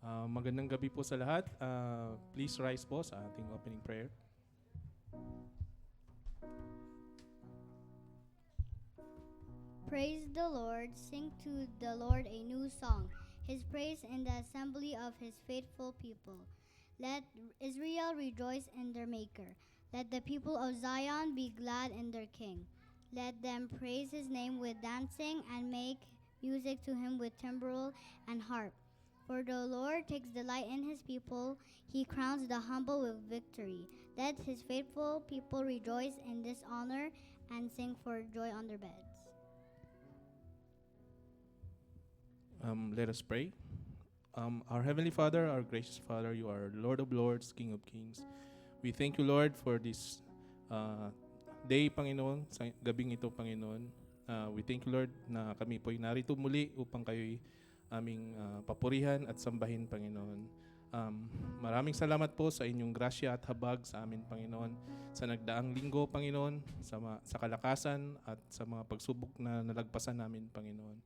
Magandang gabi po sa lahat. Please rise po sa ating opening prayer. Praise the Lord, sing to the Lord a new song, his praise in the assembly of his faithful people. Let Israel rejoice in their Maker. Let the people of Zion be glad in their King. Let them praise his name with dancing and make music to him with timbrel and harp. For the Lord takes delight in his people, he crowns the humble with victory. Let his faithful people rejoice in this honor and sing for joy on their beds. Let us pray. Our Heavenly Father, our gracious Father, you are Lord of Lords, King of Kings. We thank you, Lord, for this day, Panginoon, sa gabing ito, Panginoon. We thank you, Lord, na kami po'y narito muli upang kayo'y aming papurihan at sambahin, Panginoon. Maraming salamat po sa inyong grasya at habag sa amin, Panginoon, sa nagdaang linggo, Panginoon, sa kalakasan at sa mga pagsubok na nalagpasan namin, Panginoon.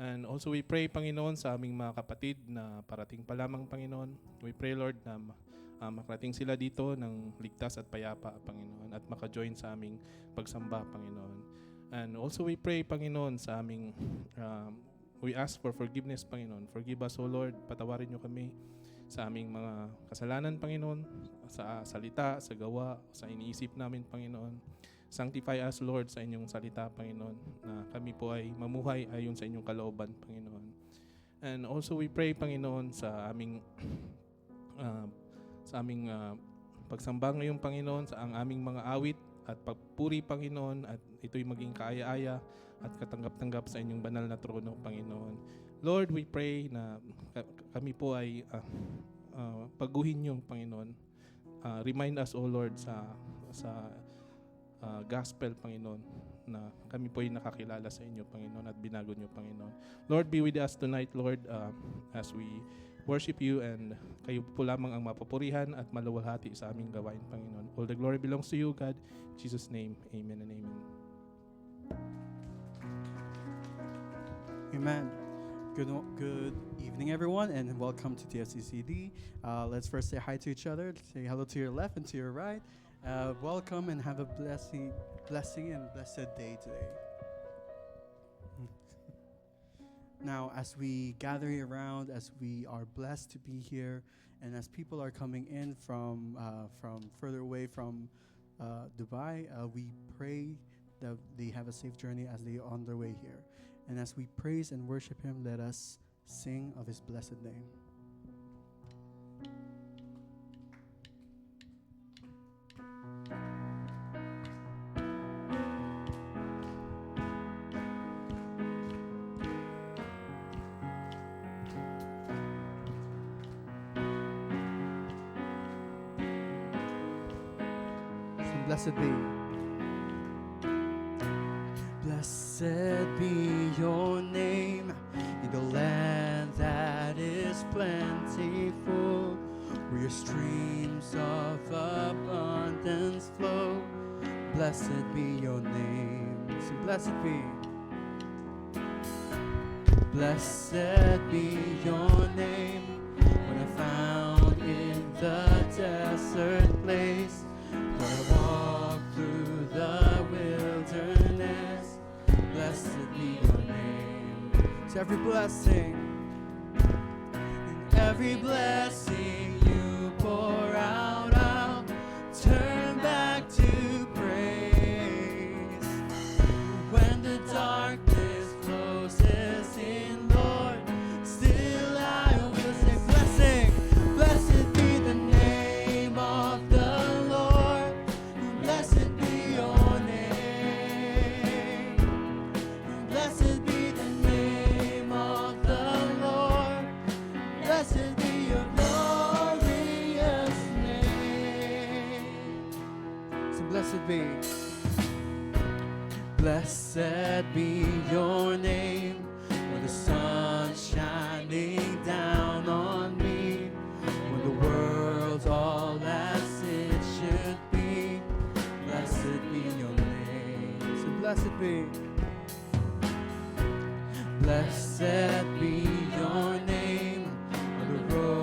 And also we pray, Panginoon, sa aming mga kapatid na parating pa lamang, Panginoon. We pray, Lord, na makarating sila dito ng ligtas at payapa, Panginoon, at maka-join sa aming pagsamba, Panginoon. And also we pray, Panginoon, sa aming we ask for forgiveness, Panginoon. Forgive us, O Lord. Patawarin niyo kami sa aming mga kasalanan, Panginoon, sa salita, sa gawa, sa iniisip namin, Panginoon. Sanctify us, Lord, sa inyong salita, Panginoon, na kami po ay mamuhay ayon sa inyong kalooban, Panginoon. And also we pray, Panginoon, sa aming pagsamba ngayong, Panginoon, sa ang aming mga awit at pagpuri, Panginoon, at ito'y maging kaaya-aya at katanggap-tanggap sa inyong banal na trono, Panginoon. Lord, we pray na kami po ay paguhin niyo, Panginoon. Remind us, O Lord, sa gospel, Panginoon, na kami po ay nakakilala sa inyo, Panginoon, at binago niyo, Panginoon. Lord, be with us tonight, Lord, as we worship you, and kayo po lamang ang mapapurihan at maluwalhati sa aming gawain, Panginoon. All the glory belongs to you, God. In Jesus' name, amen and amen. Amen. Good evening, everyone, and welcome to TFCCD. Let's first say hi to each other. Say hello to your left and to your right. Welcome and have a blessing and blessed day today. Now, as we gather around, as we are blessed to be here, and as people are coming in from further away from Dubai, we pray that they have a safe journey as they are on their way here. And as we praise and worship Him, let us sing of His blessed name. So blessed be. Blessed be your name in the land that is plentiful, where your streams of abundance flow. Blessed be your name. So blessed be. Blessed be your name when I found in the desert place, when I walked through the wilderness. Blessed be your name. To every blessing, and every blessing you pour out, I'll turn back to praise. When the darkness closes in, Lord, still I will say blessing. Blessed be the name of the Lord. Blessed be your name. Blessed be the name of the Lord. Blessed be your glorious name. So blessed be. Blessed be your name when the sun's shining down on me, when the world's all as it should be. Blessed be your name. So blessed be. Blessed be your name when the road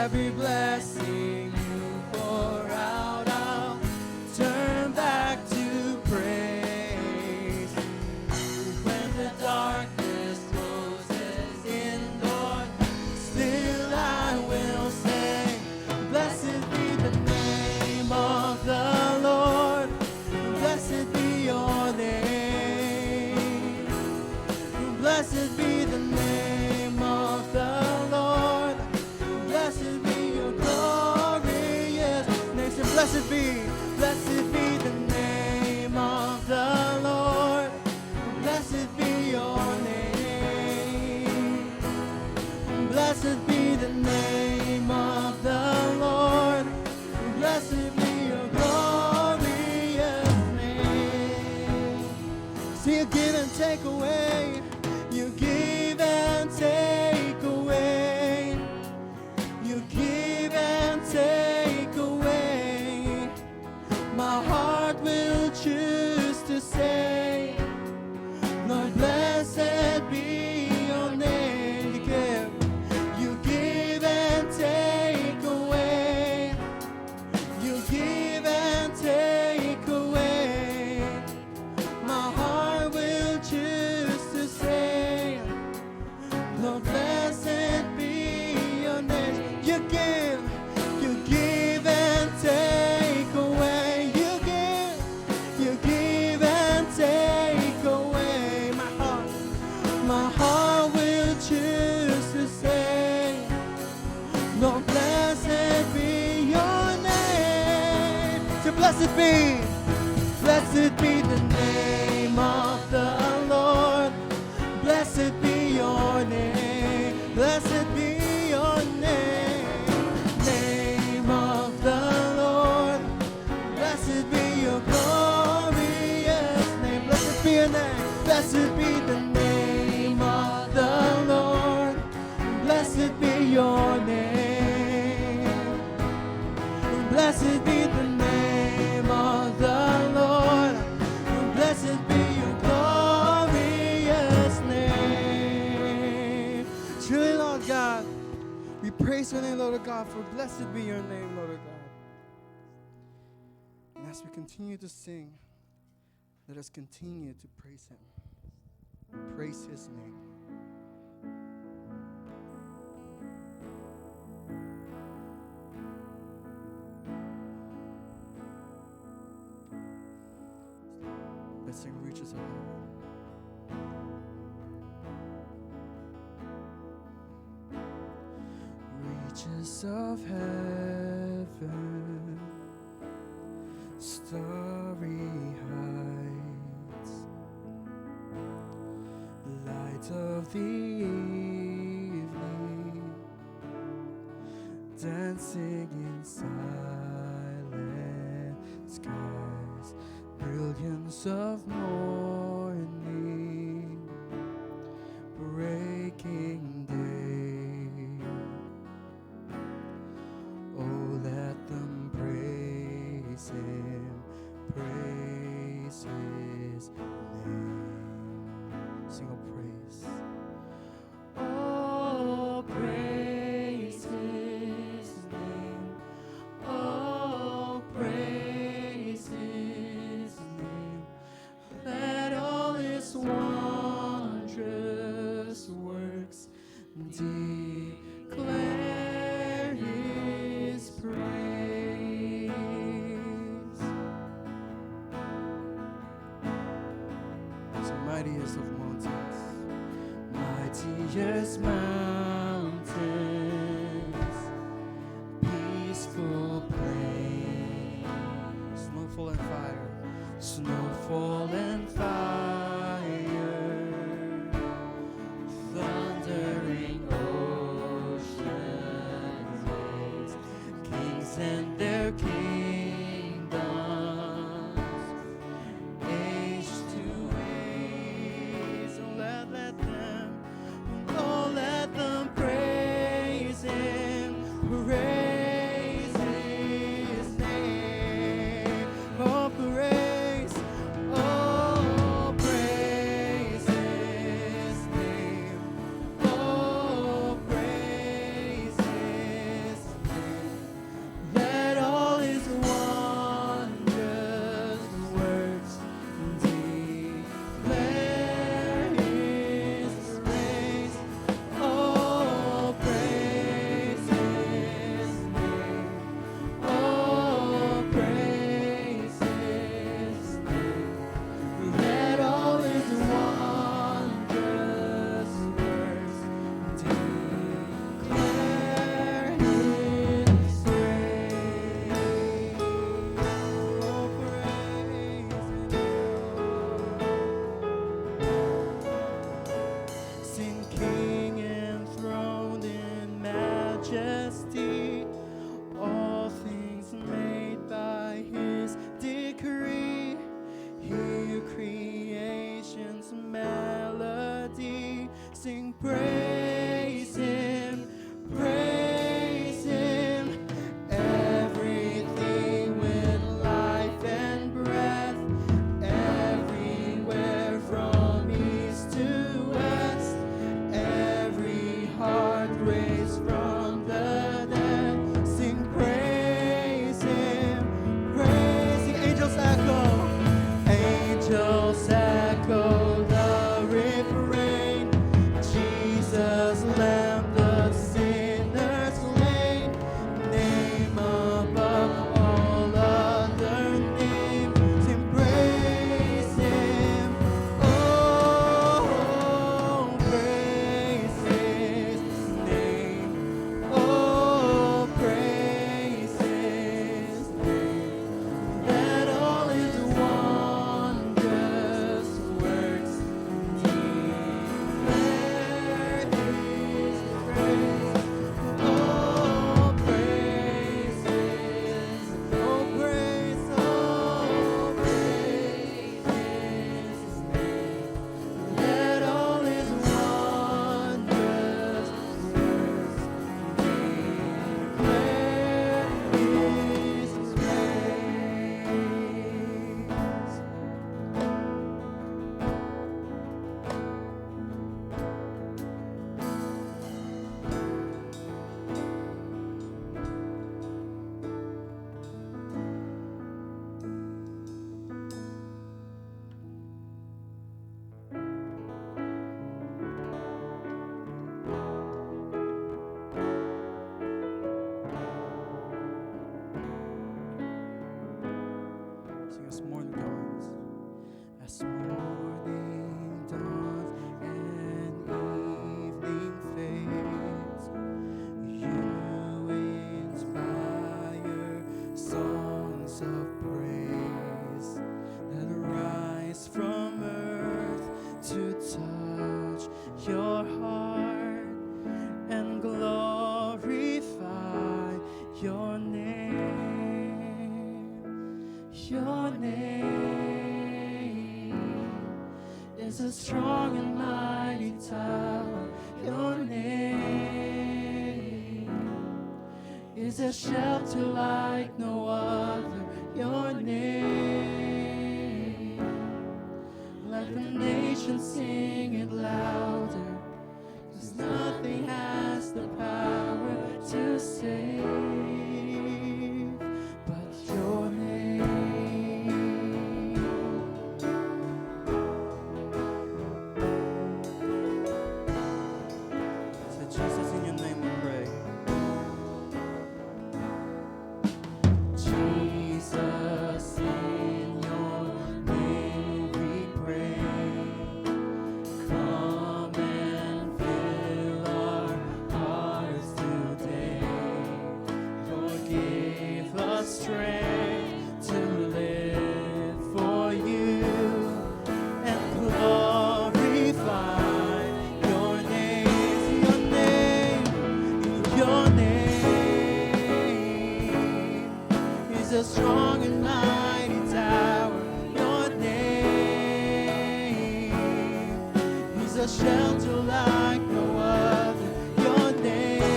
every blessing you pour out, I'll turn back to praise. When the darkness closes in doors, still I will sing. Blessed be the name of the Lord. Blessed be your name. Blessed be the name of the Lord. Blessed be your glorious name. Say, blessed be the name of the Lord. Blessed be your name. Blessed be the name of the Lord. Blessed be your glorious name. See, you give and take away. You give and take away. You give and take away. My heart will choose to say, Lord, blessed be your name. You give and take away. You give and take away. My heart will choose to say, Lord, blessed be your name. You give and take away. You give and take away. My heart will choose to say, Lord, blessed be your name. So blessed be the name of the Lord. Blessed be your name. Blessed be your name. Name of the Lord. Blessed be your glorious name. Blessed be your name. Blessed be the name of the Lord. Blessed be your name. Blessed be the name of the Lord. Blessed be your glorious name. Truly, Lord God, we praise your name, Lord God, for blessed be your name, Lord God. And as we continue to sing, let us continue to praise him. Praise his name. Blessing reaches our heart. Reaches of heaven, starry heights, light of the evening, dancing in silent skies, brilliance of morning, breaking day. Oh, let them praise him, praise his name. Sing, oh, praise. Oh, praise his name. Oh, praise his name. Let all his wondrous works declare his praise. So mightiest of mountains, mightiest mountains, peaceful plains, snowfall and fire, snowfall and fire, thundering ocean waves, kings and their kingdoms, age to age. Oh, let them praise him, praise his name. Oh, praise, oh, praise his name. Oh, praise his is a strong and mighty tower. Your name is a shelter like no other. Your name, let the nations sing it louder, 'cause nothing has the power to save but your name. So Jesus, in your name we pray. Jesus, in your name we pray. Come and fill our hearts today. Lord, give us strength to live for you and glorify your name. Your name is a strong and mighty tower. Your name is a shelter like no other. Your name,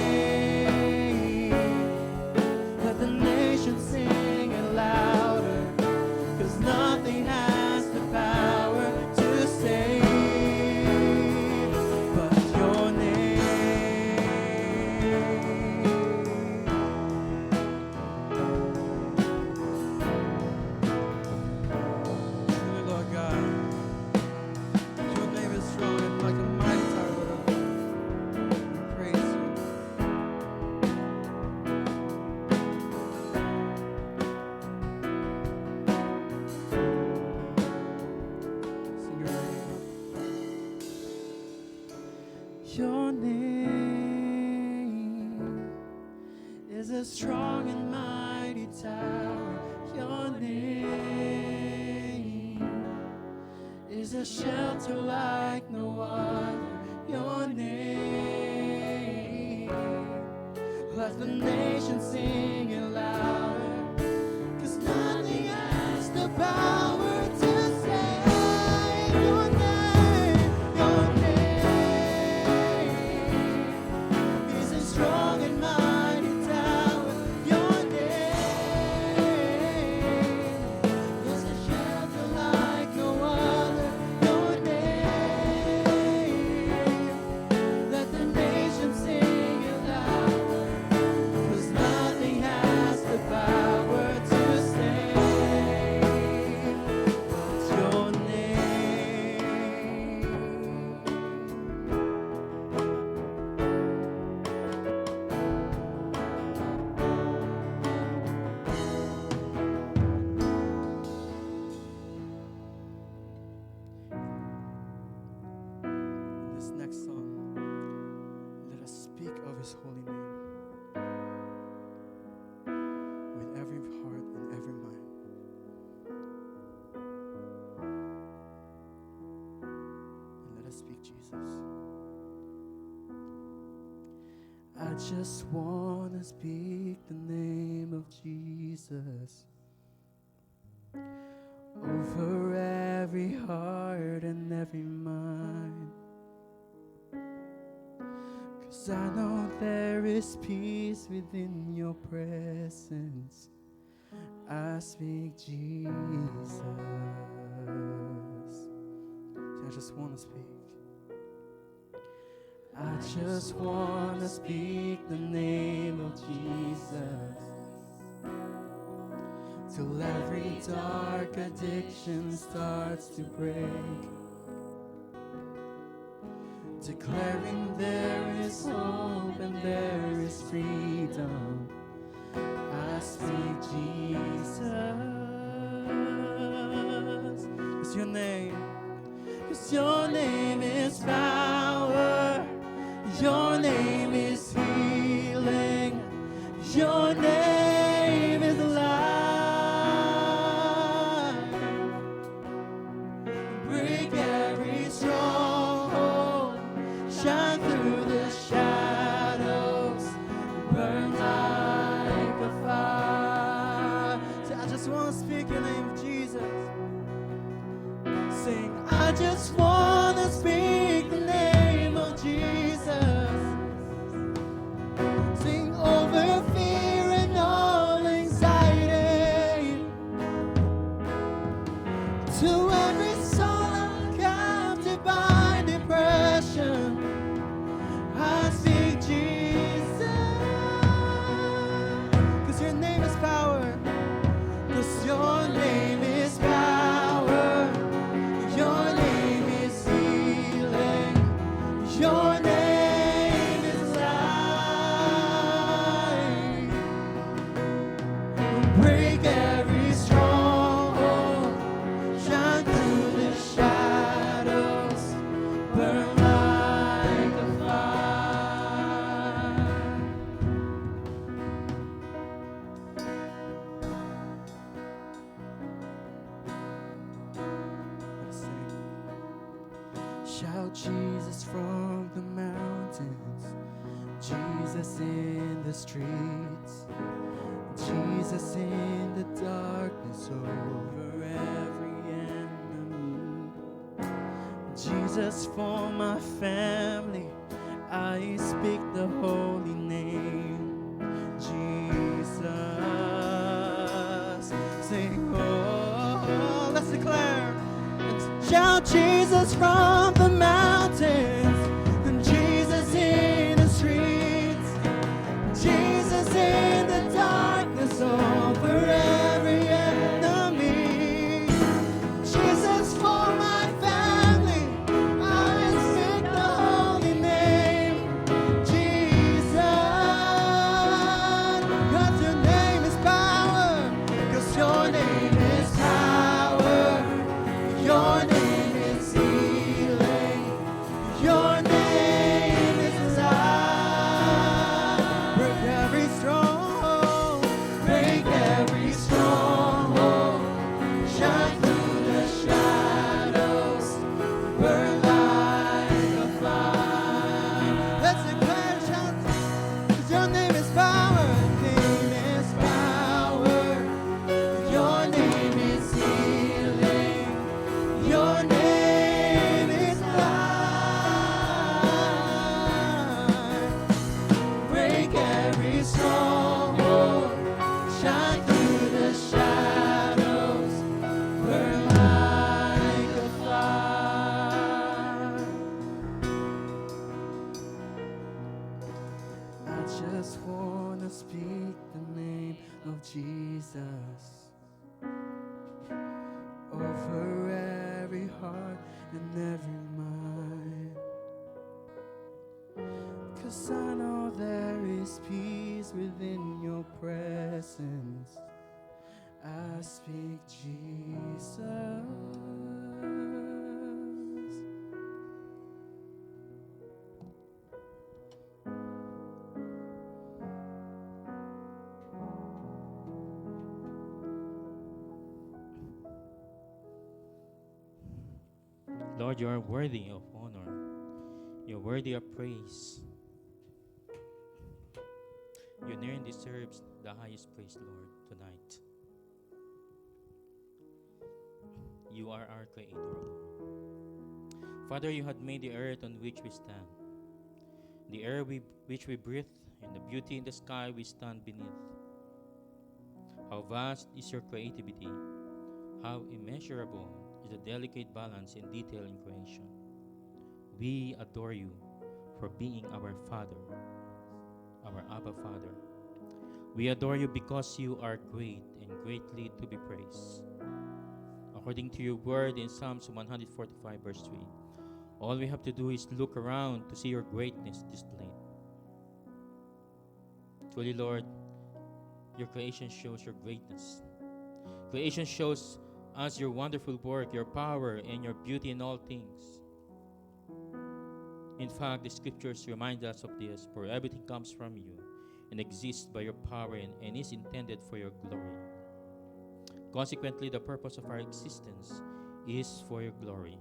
let the nations sing it louder, 'cause nothing has the power to save but your name. Truly, Lord God, your name is strong and like a mighty tower, Lord. We praise you. Sing it right here. Your name is a strong and mighty tower. Your name is a shelter like no other. Your name, let the nations sing it louder, 'cause nothing has the power to save. Your name is a strong and mighty tower. Your name is a shelter like no other. Your name, let the nations sing it louder, 'cause nothing has the power to save but your name. This next song, let us speak of his holy name with every heart and every mind. And let us speak Jesus. I just want to speak the name of Jesus over every heart and every mind. 'Cause I know there is peace within your presence. I speak Jesus. I just want to speak. I just want to speak the name of Jesus till every dark addiction starts to break, declaring there is hope and there is freedom. I speak Jesus. It's your name. 'Cause your name is power. Your name is healing. Your name is life. Break every stronghold. Shine through the shadows. Burn like a fire. See, I just want to speak your name, Jesus. Sing, I just want your name is power. 'Cause your name is power. Your name is healing. Your name is life. Break every stronghold. Shine through the shadows. Burn like a fire. Let's sing. Shout Jesus from the mountains, Jesus in the streets, Jesus in the darkness over every enemy. Jesus for my family, I speak the holy name, Jesus. Sing, oh, let's declare. Shout Jesus from the mountains, and Jesus in the streets, Jesus in the darkness over every enemy. Jesus for my family, I speak the holy name, Jesus. 'Cause your name is power, 'cause your name is power. Your name is healing. Your name is life. Break every stronghold. Break every stronghold. Shine through the shadows. Burn like a fire. Let's declare, shout, 'cause your name is power. Name is power. Your name is healing. Your name is life. Break every stronghold. Shine through the shadows. Burn like a fire. I just wanna speak the name of Jesus over every heart and every mind. 'Cause I know there is peace within your presence. I speak Jesus. Lord, you are worthy of honor. You're worthy of praise. Your name deserves the highest praise, Lord, tonight. You are our Creator, Lord. Father, you had made the earth on which we stand, the air which we breathe, and the beauty in the sky we stand beneath. How vast is your creativity! How immeasurable is the delicate balance and detail in creation. We adore you for being our Father, our Abba Father. We adore you because you are great and greatly to be praised. According to your word in Psalms 145 verse 3, all we have to do is look around to see your greatness displayed. Truly, Lord, your creation shows your greatness. Creation shows us your wonderful work, your power, and your beauty in all things. In fact, the scriptures remind us of this, for everything comes from you and exists by your power and is intended for your glory. Consequently, the purpose of our existence is for your glory.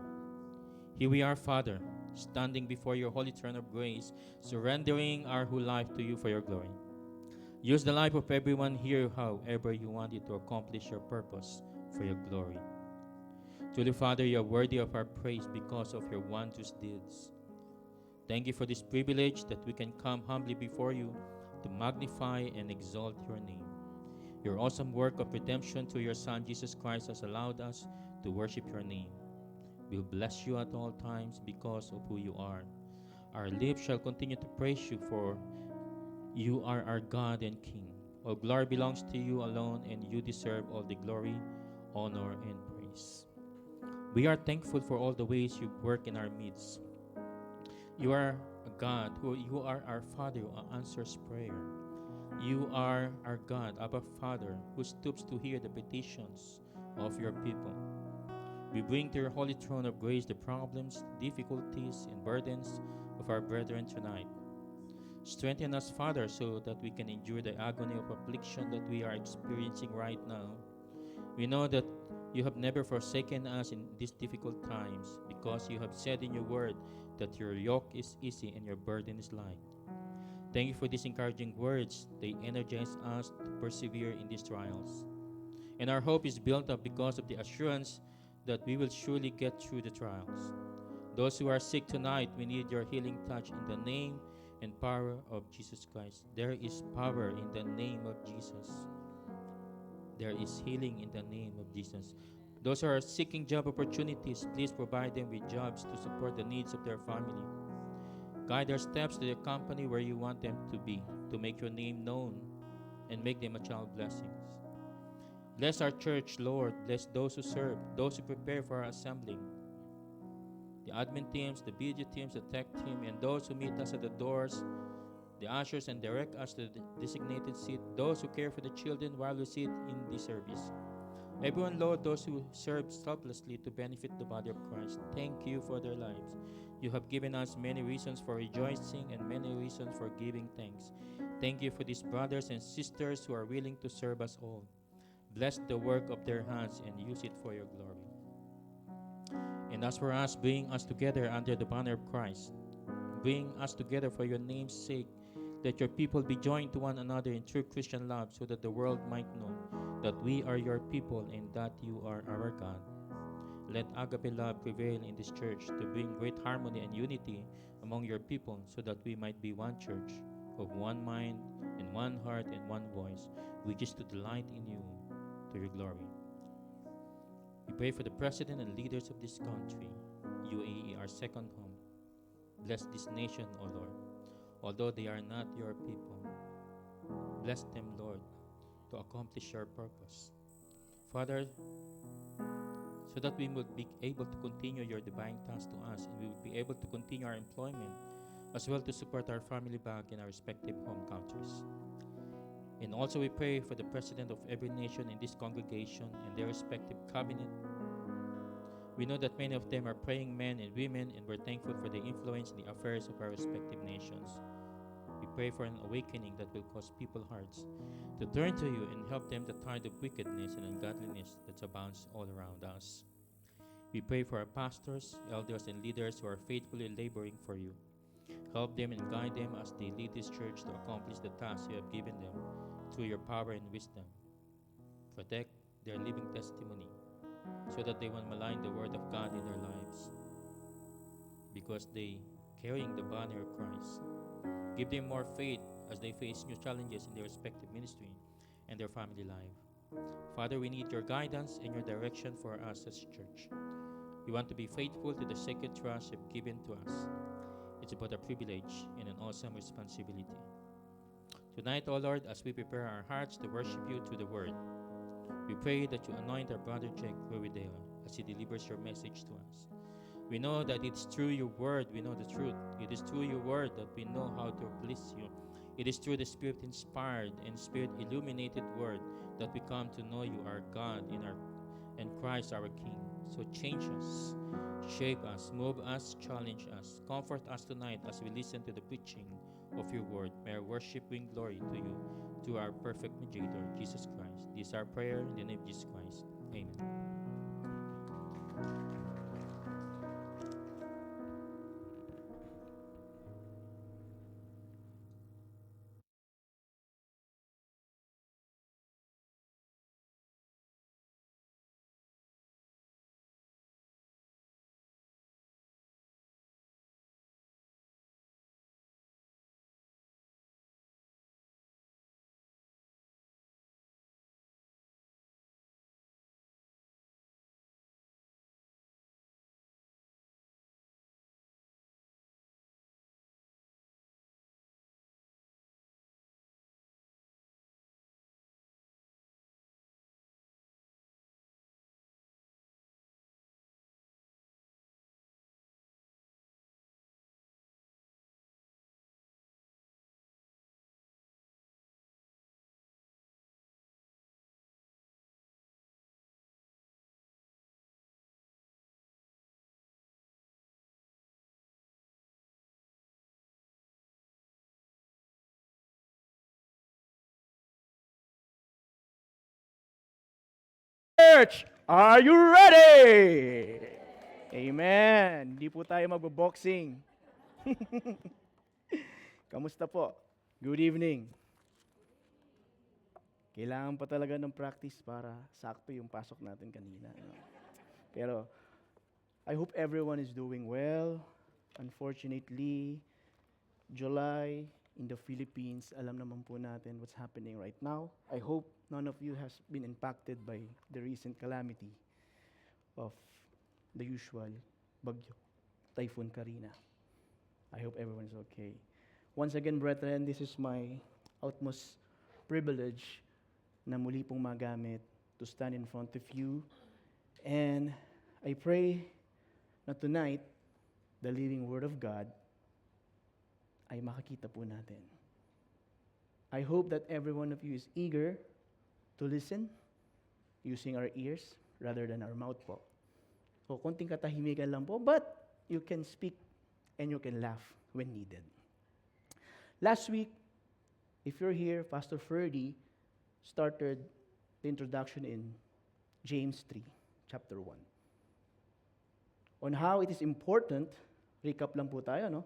Here we are, Father, standing before your holy throne of grace, surrendering our whole life to you for your glory. Use the life of everyone here however you want it to accomplish your purpose for your glory. Truly, Father, you are worthy of our praise because of your wondrous deeds. Thank you for this privilege that we can come humbly before you to magnify and exalt your name. Your awesome work of redemption through your Son, Jesus Christ, has allowed us to worship your name. We'll bless you at all times because of who you are. Our lips shall continue to praise you, for you are our God and King. All glory belongs to you alone, and you deserve all the glory, honor, and praise. We are thankful for all the ways you work in our midst. You are a God you are our Father who answers prayer. You are our God, Abba Father, who stoops to hear the petitions of your people. We bring to your holy throne of grace the problems, difficulties, and burdens of our brethren tonight. Strengthen us, Father, so that we can endure the agony of affliction that we are experiencing right now. We know that you have never forsaken us in these difficult times, because you have said in your word that your yoke is easy and your burden is light. Thank you for these encouraging words. They energize us to persevere in these trials. And our hope is built up because of the assurance that we will surely get through the trials. Those who are sick tonight, we need your healing touch in the name and power of Jesus Christ. There is power in the name of Jesus. There is healing in the name of Jesus. Those who are seeking job opportunities, please provide them with jobs to support the needs of their family. Guide their steps to the company where you want them to be, to make your name known and make them a child of blessings. Bless our church, Lord. Bless those who serve, those who prepare for our assembling, the admin teams, the video teams, the tech team, and those who meet us at the doors, the ushers, and direct us to the designated seat, those who care for the children while we sit in the service. Everyone, Lord, those who serve selflessly to benefit the body of Christ, thank you for their lives. You have given us many reasons for rejoicing and many reasons for giving thanks. Thank you for these brothers and sisters who are willing to serve us all. Bless the work of their hands and use it for your glory. And as for us, bring us together under the banner of Christ. Bring us together for your name's sake. Let your people be joined to one another in true Christian love, so that the world might know that we are your people and that you are our God. Let agape love prevail in this church to bring great harmony and unity among your people, so that we might be one church of one mind and one heart and one voice, which is to delight in you to your glory. We pray for the president and leaders of this country, UAE, our second home. Bless this nation, O Lord. Although they are not your people, bless them, Lord, to accomplish your purpose. Father, so that we would be able to continue your divine task to us, and we would be able to continue our employment, as well to support our family back in our respective home countries. And also we pray for the president of every nation in this congregation and their respective cabinet. We know that many of them are praying men and women, and we're thankful for the influence in the affairs of our respective nations. We pray for an awakening that will cause people's hearts to turn to you and help them to tide of wickedness and ungodliness that abounds all around us. We pray for our pastors, elders, and leaders who are faithfully laboring for you. Help them and guide them as they lead this church to accomplish the tasks you have given them through your power and wisdom. Protect their living testimony, so that they won't malign the word of God in their lives, because they carrying the banner of Christ. Give them more faith as they face new challenges in their respective ministry and their family life. Father, we need your guidance and your direction for us as a church. We want to be faithful to the sacred trust you've given to us. It's about a privilege and an awesome responsibility. Tonight, O Lord, as we prepare our hearts to worship you through the word, we pray that you anoint our brother Jake Ruideo as he delivers your message to us. We know that it's through your word we know the truth. It is through your word that we know how to please you. It is through the Spirit-inspired and Spirit-illuminated word that we come to know you, our God, and Christ, our King. So change us, shape us, move us, challenge us, comfort us tonight as we listen to the preaching of your word. May our worship bring glory to you through our perfect mediator, Jesus Christ. This is our prayer in the name of Jesus Christ. Amen. Church, are you ready? Amen. Hindi po tayo magbo-boxing. Kamusta po? Good evening. Kailangan pa talaga ng practice para sakto yung pasok natin kanina. No? Pero I hope everyone is doing well. Unfortunately, July in the Philippines, alam naman po natin what's happening right now. I hope none of you has been impacted by the recent calamity of the usual bagyo, Typhoon Karina. I hope everyone is okay. Once again, brethren, this is my utmost privilege na muli pong magamit to stand in front of you. And I pray na tonight, the living Word of God ay makakita po natin. I hope that every one of you is eager to listen using our ears rather than our mouth po. So, konting katahimikan lang po, but you can speak and you can laugh when needed. Last week, if you're here, Pastor Ferdy started the introduction in James 3, chapter 1. On how it is important, recap lang po tayo, no?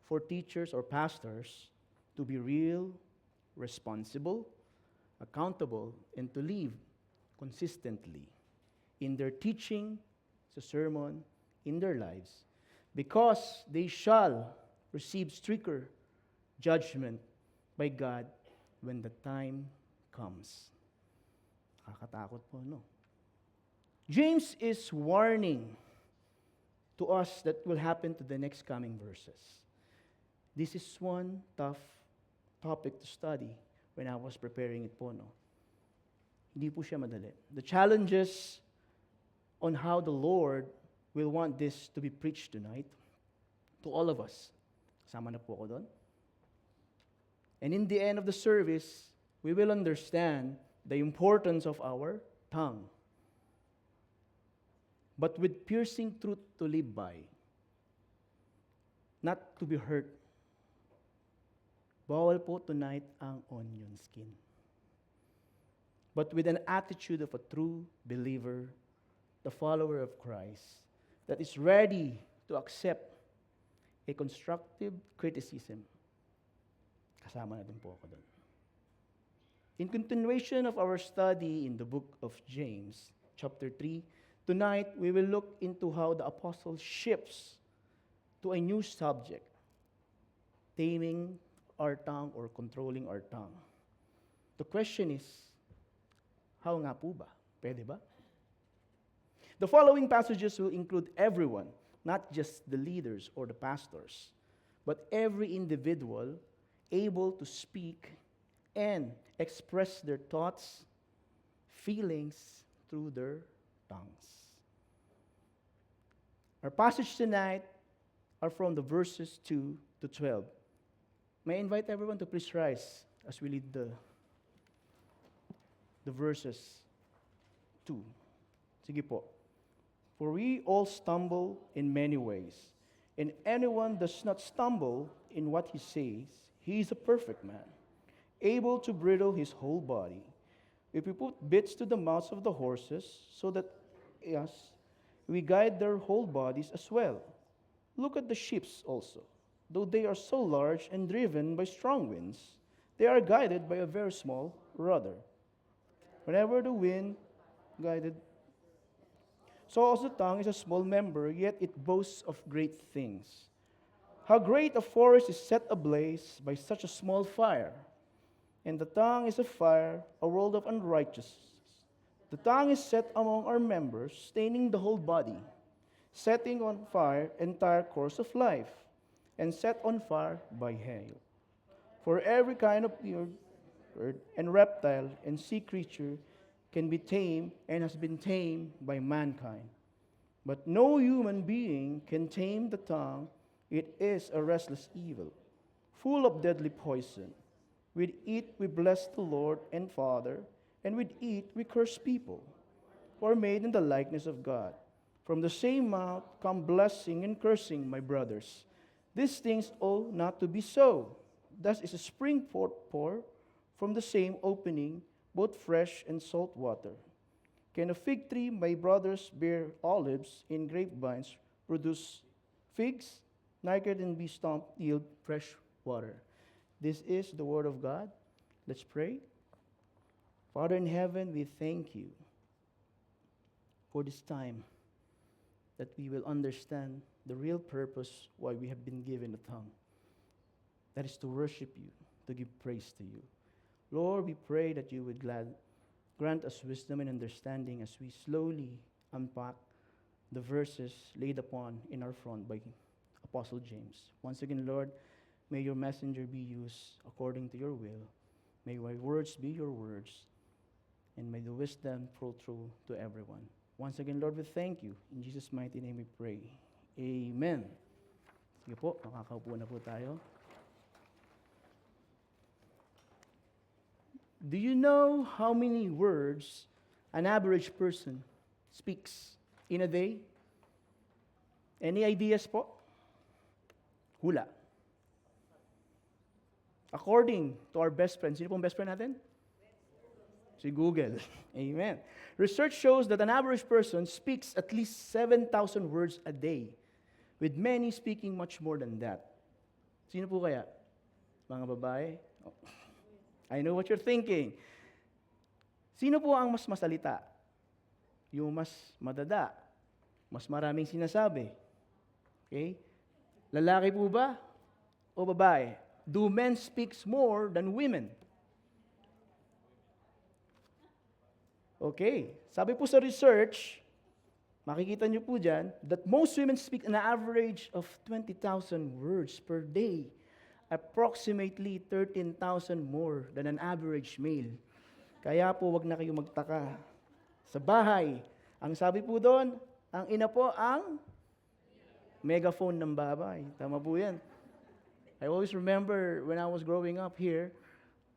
For teachers or pastors to be real, responsible, accountable, and to live consistently in their teaching, sa sermon, in their lives, because they shall receive stricter judgment by God when the time comes. Nakakatakot po, no? James is warning to us that will happen to the next coming verses. This is one tough topic to study when I was preparing it po, no? Hindi po siya madali. The challenges on how the Lord will want this to be preached tonight to all of us. Kasama na po ako doon. And in the end of the service, we will understand the importance of our tongue. But with piercing truth to live by, not to be hurt. Bawal po tonight ang onion skin. But with an attitude of a true believer, the follower of Christ, that is ready to accept a constructive criticism. Kasama na din po ako doon. In continuation of our study in the book of James, chapter 3, tonight we will look into how the apostle shifts to a new subject, taming our tongue or controlling our tongue. The question is, how nga po ba? Pwede ba? The following passages will include everyone, not just the leaders or the pastors, but every individual able to speak and express their thoughts, feelings through their tongues. Our passage tonight are from the verses 2 to 12. May I invite everyone to please rise as we lead the verses 2. Sige po. For we all stumble in many ways, and anyone does not stumble in what he says, he is a perfect man, able to bridle his whole body. If we put bits to the mouths of the horses, so that yes, we guide their whole bodies as well. Look at the ships also. Though they are so large and driven by strong winds, they are guided by a very small rudder. Whenever the wind guided, so also the tongue is a small member, yet it boasts of great things. How great a forest is set ablaze by such a small fire. And the tongue is a fire, a world of unrighteousness. The tongue is set among our members, staining the whole body, setting on fire entire course of life, and set on fire by hail. For every kind of bird and reptile and sea creature can be tamed and has been tamed by mankind. But no human being can tame the tongue. It is a restless evil, full of deadly poison. With it we bless the Lord and Father, and with it we curse people, who are made in the likeness of God. From the same mouth come blessing and cursing, my brothers. These things ought not to be so. Thus is a spring forth pour from the same opening, both fresh and salt water. Can a fig tree, my brothers, bear olives, and grapevines produce figs? Neither can be stumped yield fresh water. This is the word of God. Let's pray. Father in heaven, we thank you for this time that we will understand the real purpose why we have been given a tongue. That is to worship you, to give praise to you. Lord, we pray that you would grant us wisdom and understanding as we slowly unpack the verses laid upon in our front by Apostle James. Once again, Lord, may your messenger be used according to your will. May my words be your words, and may the wisdom flow through to everyone. Once again, Lord, we thank you. In Jesus' mighty name we pray. Amen. Sige po, makakaupo na po tayo. Do you know how many words an average person speaks in a day? Any ideas po? Hula. According to our best friend, sino pong best friend natin? Si Google. Amen. Research shows that an average person speaks at least 7,000 words a day, with many speaking much more than that. Sino po kaya? Mga babae? Oh. I know what you're thinking. Sino po ang mas masalita? Yung mas madada, mas maraming sinasabi. Okay? Lalaki po ba o babae? Do men speak more than women? Okay. Sabi po sa research, makikita niyo po dyan, that most women speak an average of 20,000 words per day. Approximately 13,000 more than an average male. Kaya po, wag na kayo magtaka. Sa bahay, ang sabi po doon, ang ina po ang megaphone ng babae. Tama po yan. I always remember when I was growing up here,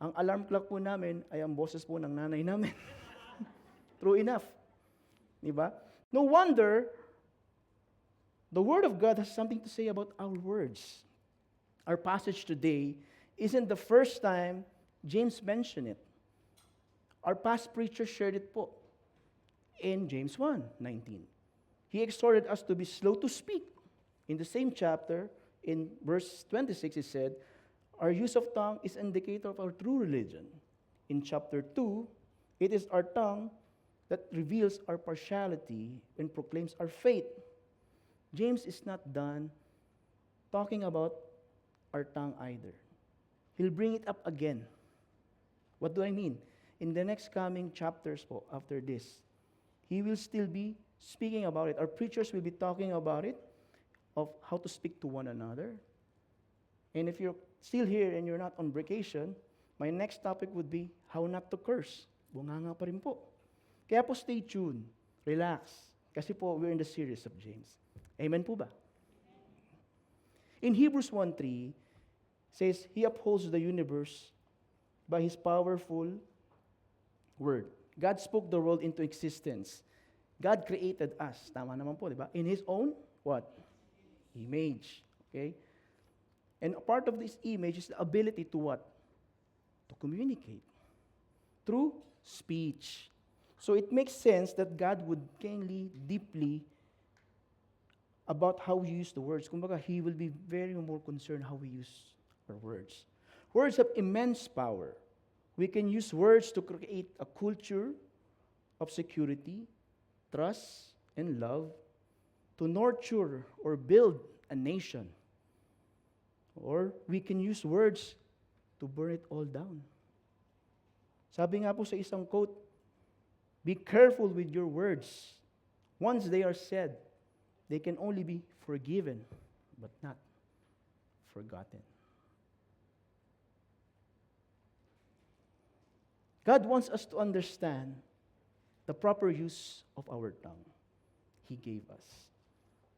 ang alarm clock po namin ay ang boses po ng nanay namin. True enough. Diba? No wonder, the Word of God has something to say about our words. Our passage today isn't the first time James mentioned it. Our past preacher shared it po in James 1:19. He exhorted us to be slow to speak. In the same chapter, in verse 26, he said, our use of tongue is an indicator of our true religion. In chapter 2, it is our tongue that reveals our partiality and proclaims our faith. James is not done talking about our tongue either. He'll bring it up again. What do I mean? In the next coming chapters po, after this, he will still be speaking about it. Our preachers will be talking about it, of how to speak to one another. And if you're still here and you're not on vacation, my next topic would be how not to curse. Bunganga pa rin po. Kaya po stay tuned, relax, kasi po we're in the series of James. Amen po ba? In Hebrews 1:3, says, He upholds the universe by His powerful word. God spoke the world into existence. God created us. Tama naman po, di ba? In His own, what? Image. Okay? And a part of this image is the ability to what? To communicate. Through speech. So it makes sense that God would keenly, deeply about how we use the words. Kumbaga, He will be very more concerned how we use our words. Words have immense power. We can use words to create a culture of security, trust, and love, to nurture or build a nation. Or we can use words to burn it all down. Sabi nga po sa isang quote, be careful with your words. Once they are said, they can only be forgiven, but not forgotten. God wants us to understand the proper use of our tongue He gave us.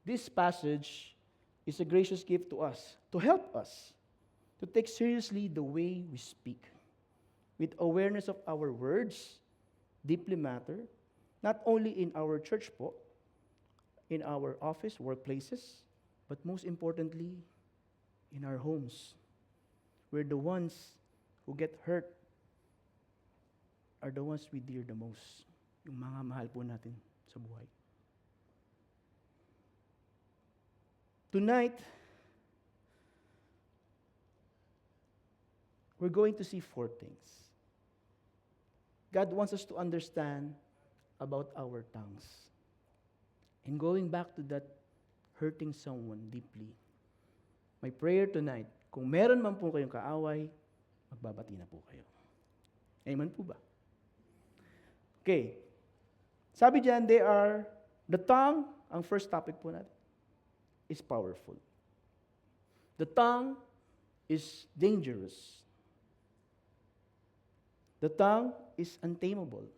This passage is a gracious gift to us, to help us to take seriously the way we speak, with awareness of our words deeply matter, not only in our church po, in our office, workplaces, but most importantly, in our homes, where the ones who get hurt are the ones we dear the most. yung mga mahal po natin sa buhay. Tonight, we're going to see 4 things. God wants us to understand about our tongues. And going back to that hurting someone deeply, my prayer tonight, kung meron man po kayong kaaway, magbabati na po kayo. Amen po ba? Okay. Sabi diyan, the tongue, ang first topic po natin, is powerful. The tongue is dangerous. The tongue is untamable.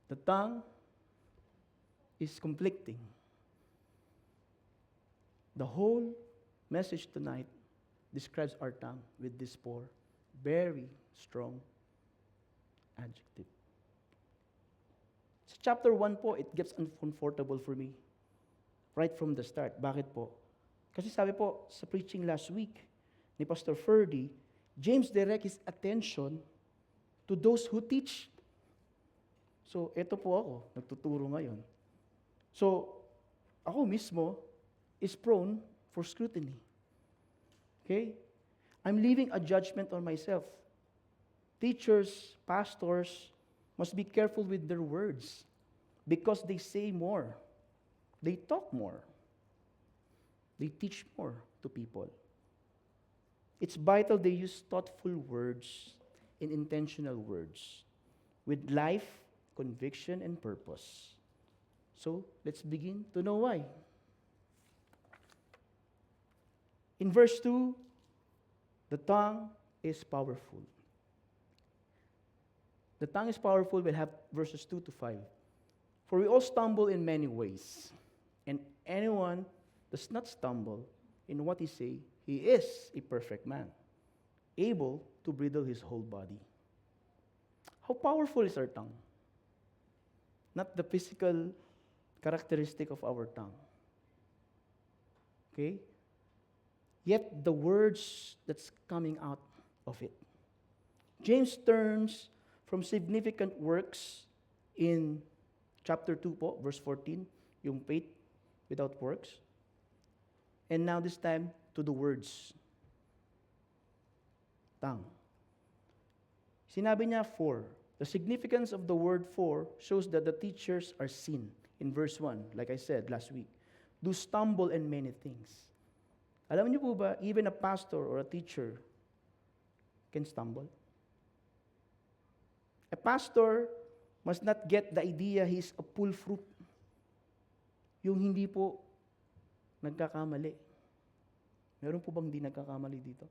The tongue is conflicting. The whole message tonight describes our tongue with these 4 very strong adjectives. Sa chapter 1 po, it gets uncomfortable for me right from the start. Bakit po? Kasi sabi po, sa preaching last week ni Pastor Ferdy, James direct his attention to those who teach. So, eto po ako, nagtuturo ngayon. So, ako mismo is prone for scrutiny. Okay? I'm leaving a judgment on myself. Teachers, pastors must be careful with their words because they say more. They talk more. They teach more to people. It's vital they use thoughtful words and intentional words with life, conviction, and purpose. So, let's begin to know why. In verse 2, the tongue is powerful. The tongue is powerful. We'll have verses 2 to 5. For we all stumble in many ways, and anyone does not stumble in what he say, he is a perfect man, able to bridle his whole body. How powerful is our tongue? Not the physical characteristic of our tongue. Okay? Yet the words that's coming out of it. James turns from significant works in chapter 2 po, verse 14, yung faith without works. And now this time, to the words. Tongue. Sinabi niya 4. The significance of the word 4 shows that the teachers are seen. In verse 1, like I said last week, do stumble in many things. Alam niyo po ba, even a pastor or a teacher can stumble? A pastor must not get the idea he's a full fruit. Yung hindi po nagkakamali. Meron po bang di nagkakamali dito?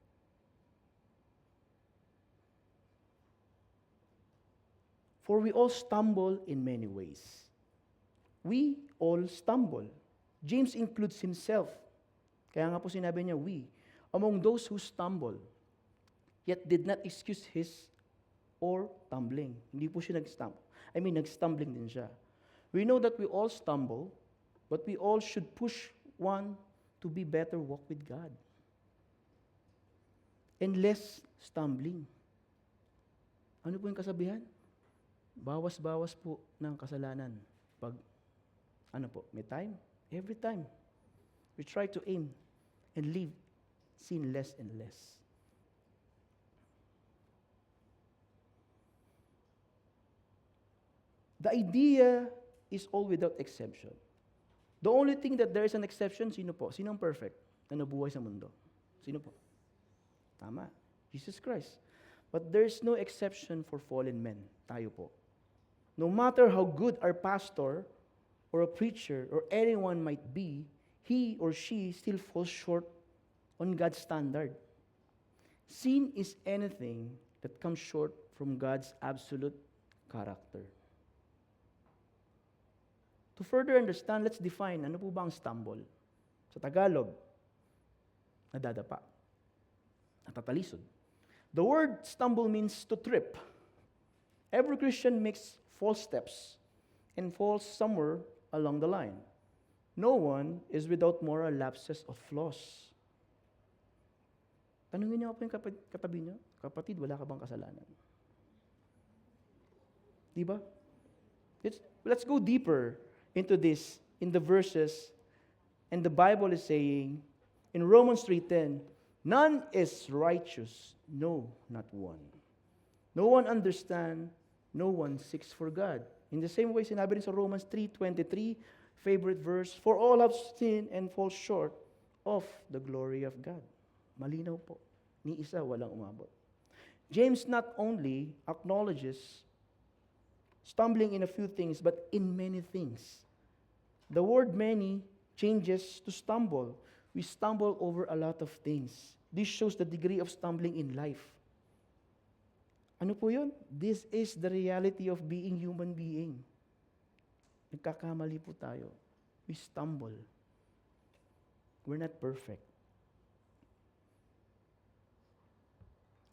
For we all stumble in many ways. We all stumble. James includes himself. Kaya nga po sinabi niya, we, among those who stumble, yet did not excuse his or tumbling. Hindi po siya nag-stumbling din siya. We know that we all stumble, but we all should push one to be better walk with God. And less stumbling. Ano po yung kasabihan? Bawas-bawas po ng kasalanan. Pag, may time? Every time. We try to aim and leave sin less and less. The idea is all without exception. The only thing that there is an exception, sino po? Sino ang perfect na nabuhay sa mundo? Sino po? Tama. Jesus Christ. But there's no exception for fallen men. Tayo po. No matter how good our pastor or a preacher or anyone might be, he or she still falls short on God's standard. Sin is anything that comes short from God's absolute character. To further understand, let's define ano po ba ang stumble. Sa Tagalog, nadadapa, natatalisod. The word stumble means to trip. Every Christian makes false steps and falls somewhere along the line. No one is without moral lapses or flaws. Tanungin niyo po yung katabi niyo, kapatid, wala ka bang kasalanan? Di ba? Let's go deeper into this in the verses. And the Bible is saying in Romans 3:10, none is righteous, no, not one. No one understand, no one seeks for God. In the same way, sinabi rin sa Romans 3:23, favorite verse, for all have sinned and fall short of the glory of God. Malinaw po. Ni isa walang umabot. James not only acknowledges stumbling in a few things, but in many things. The word many changes to stumble. We stumble over a lot of things. This shows the degree of stumbling in life. Ano po yun? This is the reality of being human being. Nagkakamali po tayo. We stumble. We're not perfect.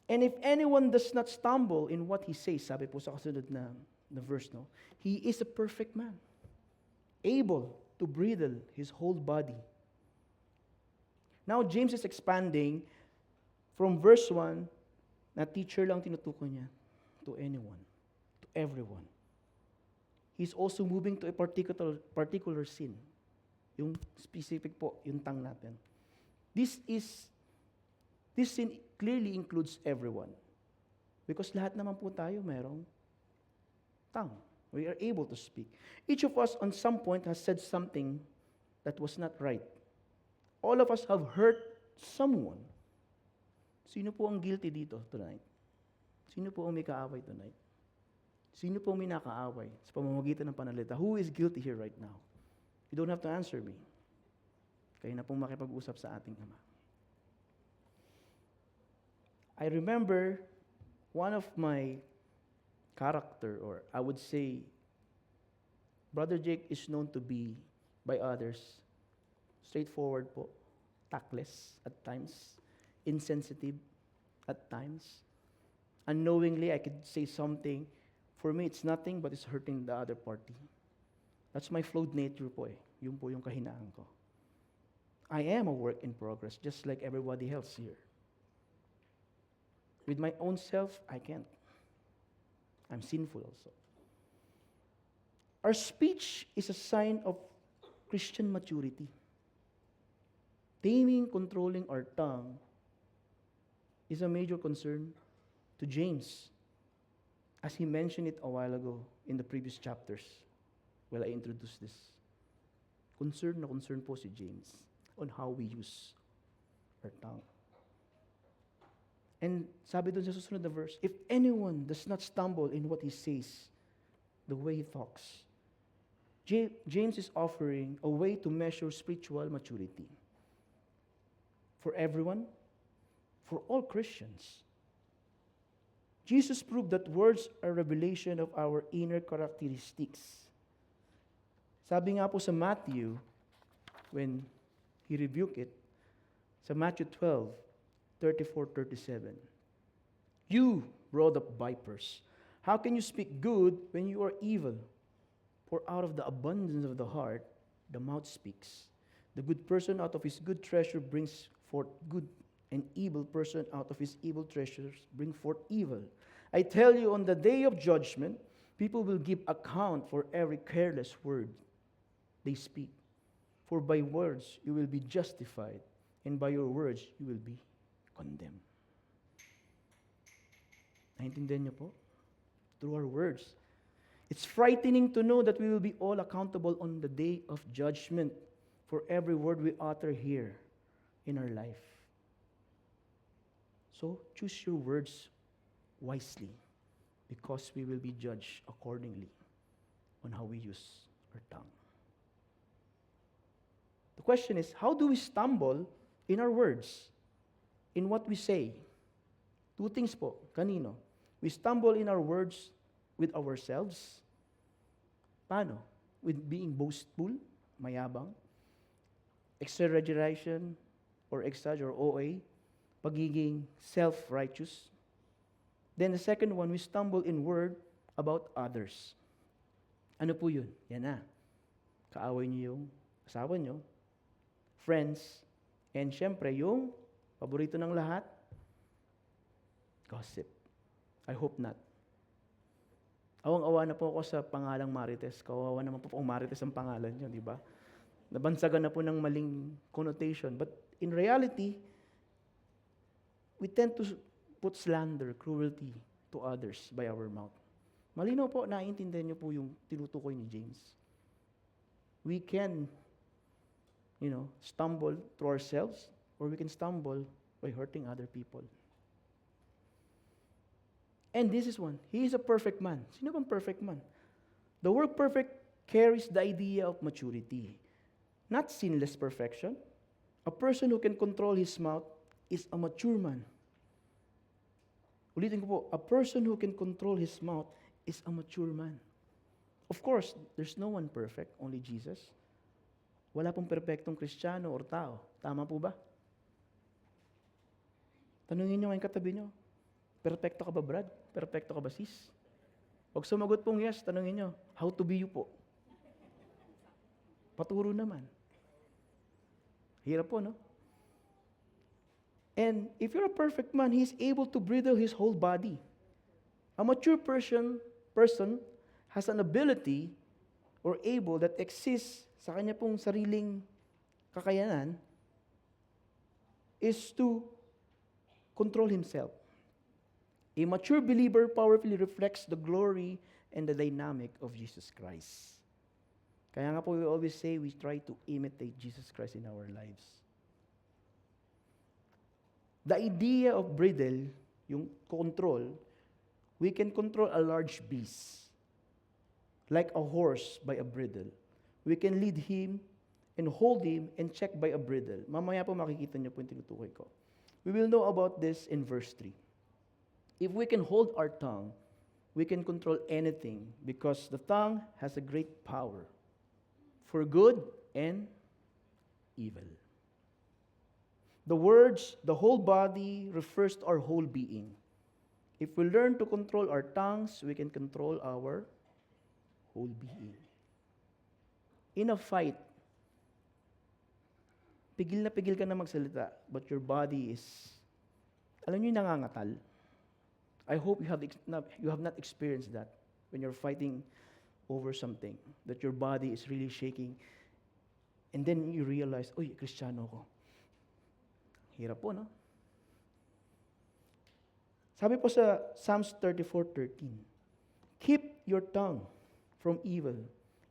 And if anyone does not stumble in what he says, sabi po sa kasunod na verse, no? He is a perfect man, able to bridle his whole body. Now, James is expanding from verse 1 na teacher lang tinutukoy niya to anyone, to everyone. He's also moving to a particular sin. Yung specific po, yung tongue natin. This sin clearly includes everyone. Because lahat naman po tayo mayroong tongue. We are able to speak. Each of us on some point has said something that was not right. All of us have hurt someone. Sino po ang guilty dito tonight? Sino po ang may kaaway tonight? Sino po ang may nakaaway sa pamamagitan ng panalita? Who is guilty here right now? You don't have to answer me. Kayo na pong makipag-usap sa ating Ama. I remember one of my character, or I would say, Brother Jake is known to be, by others, straightforward po, tactless at times, insensitive at times. Unknowingly, I could say something. For me, it's nothing, but it's hurting the other party. That's my flawed nature po eh. Yun po yung kahinaan ko. I am a work in progress, just like everybody else here. With my own self, I can't. I'm sinful also. Our speech is a sign of Christian maturity. Taming, controlling our tongue is a major concern to James, as he mentioned it a while ago in the previous chapters while I introduced this. Concern na concern po si James on how we use our tongue. And sabi doon sa susunod na verse, if anyone does not stumble in what he says, the way he talks, James is offering a way to measure spiritual maturity. For everyone, for all Christians. Jesus proved that words are revelation of our inner characteristics. Sabi nga po sa Matthew, when he rebuked it, sa Matthew 12:34-37, you brought up vipers. How can you speak good when you are evil? For out of the abundance of the heart, the mouth speaks. The good person out of his good treasure brings forth good, and evil person out of his evil treasures bring forth evil. I tell you, on the day of judgment, people will give account for every careless word they speak. For by words you will be justified, and by your words you will be condemned. Naintindihan niyo po? Through our words. It's frightening to know that we will be all accountable on the day of judgment for every word we utter here in our life. So choose your words wisely, because we will be judged accordingly on how we use our tongue. The question is, how do we stumble in our words, in what we say? Two things po, kanino? We stumble in our words with ourselves. Paano? With being boastful, mayabang, exaggeration, or OA, pagiging self-righteous. Then the second one, we stumble in word about others. Ano po yun? Yan na. Kaaway niyo yung asawa niyo, friends, and syempre yung paborito ng lahat, gossip. I hope not. Awang-awa na po ako sa pangalang Marites. Kawawa naman po ang Marites ang pangalan niyo, di ba? Nabansagan na po ng maling connotation. But in reality, we tend to put slander, cruelty to others by our mouth. Malinaw po, naiintindihan niyo po yung tinutukoy ni James. We can, stumble through ourselves, or we can stumble by hurting other people. And this is one. He is a perfect man. Sino bang perfect man? The word perfect carries the idea of maturity. Not sinless perfection. A person who can control his mouth is a mature man. Ulitin ko po, a person who can control his mouth is a mature man. Of course, there's no one perfect, only Jesus. Wala pong perpektong Kristiyano or tao. Tama po ba? Tanungin nyo ngayong katabi nyo, perpekto ka ba, Brad? Perpekto ka ba, sis? Huwag sumagot pong yes, tanungin nyo, how to be you po? Paturo naman. Hirap po, no? And if you're a perfect man, he's able to bridle his whole body. A mature person has an ability or able that exists sa kanya pong sariling kakayanan is to control himself. A mature believer powerfully reflects the glory and the dynamic of Jesus Christ. Kaya nga po we always say we try to imitate Jesus Christ in our lives. The idea of bridle, yung control, we can control a large beast, like a horse by a bridle. We can lead him and hold him and check by a bridle. Mamaya po makikita niyo po yung tinutukoy ko. We will know about this in verse 3. If we can hold our tongue, we can control anything because the tongue has a great power for good and evil. The words, the whole body, refers to our whole being. If we learn to control our tongues, we can control our whole being. In a fight, pigil ka na magsalita, but your body is, alam niyo yung nangangatal? I hope you have not experienced that when you're fighting over something, that your body is really shaking, and then you realize, uy, Kristiyano ko. Hirap po, no? Sabi po sa Psalms 34:13, keep your tongue from evil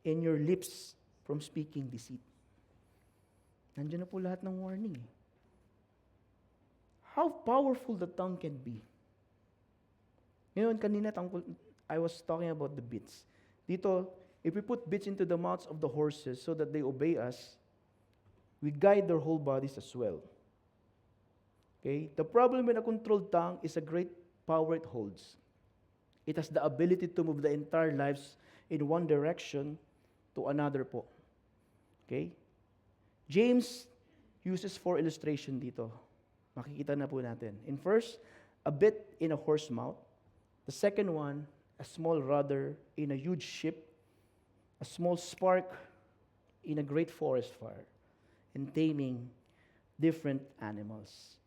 and your lips from speaking deceit. Nandiyan na po lahat ng warning. How powerful the tongue can be. Kanina I was talking about the bits. Dito, if we put bits into the mouths of the horses so that they obey us, we guide their whole bodies as well. Okay? The problem with a controlled tongue is a great power it holds. It has the ability to move the entire lives in one direction to another po. Okay? James uses 4 illustration dito. Makikita na po natin. In first, a bit in a horse mouth. The second one, a small rudder in a huge ship. A small spark in a great forest fire. And taming different animals.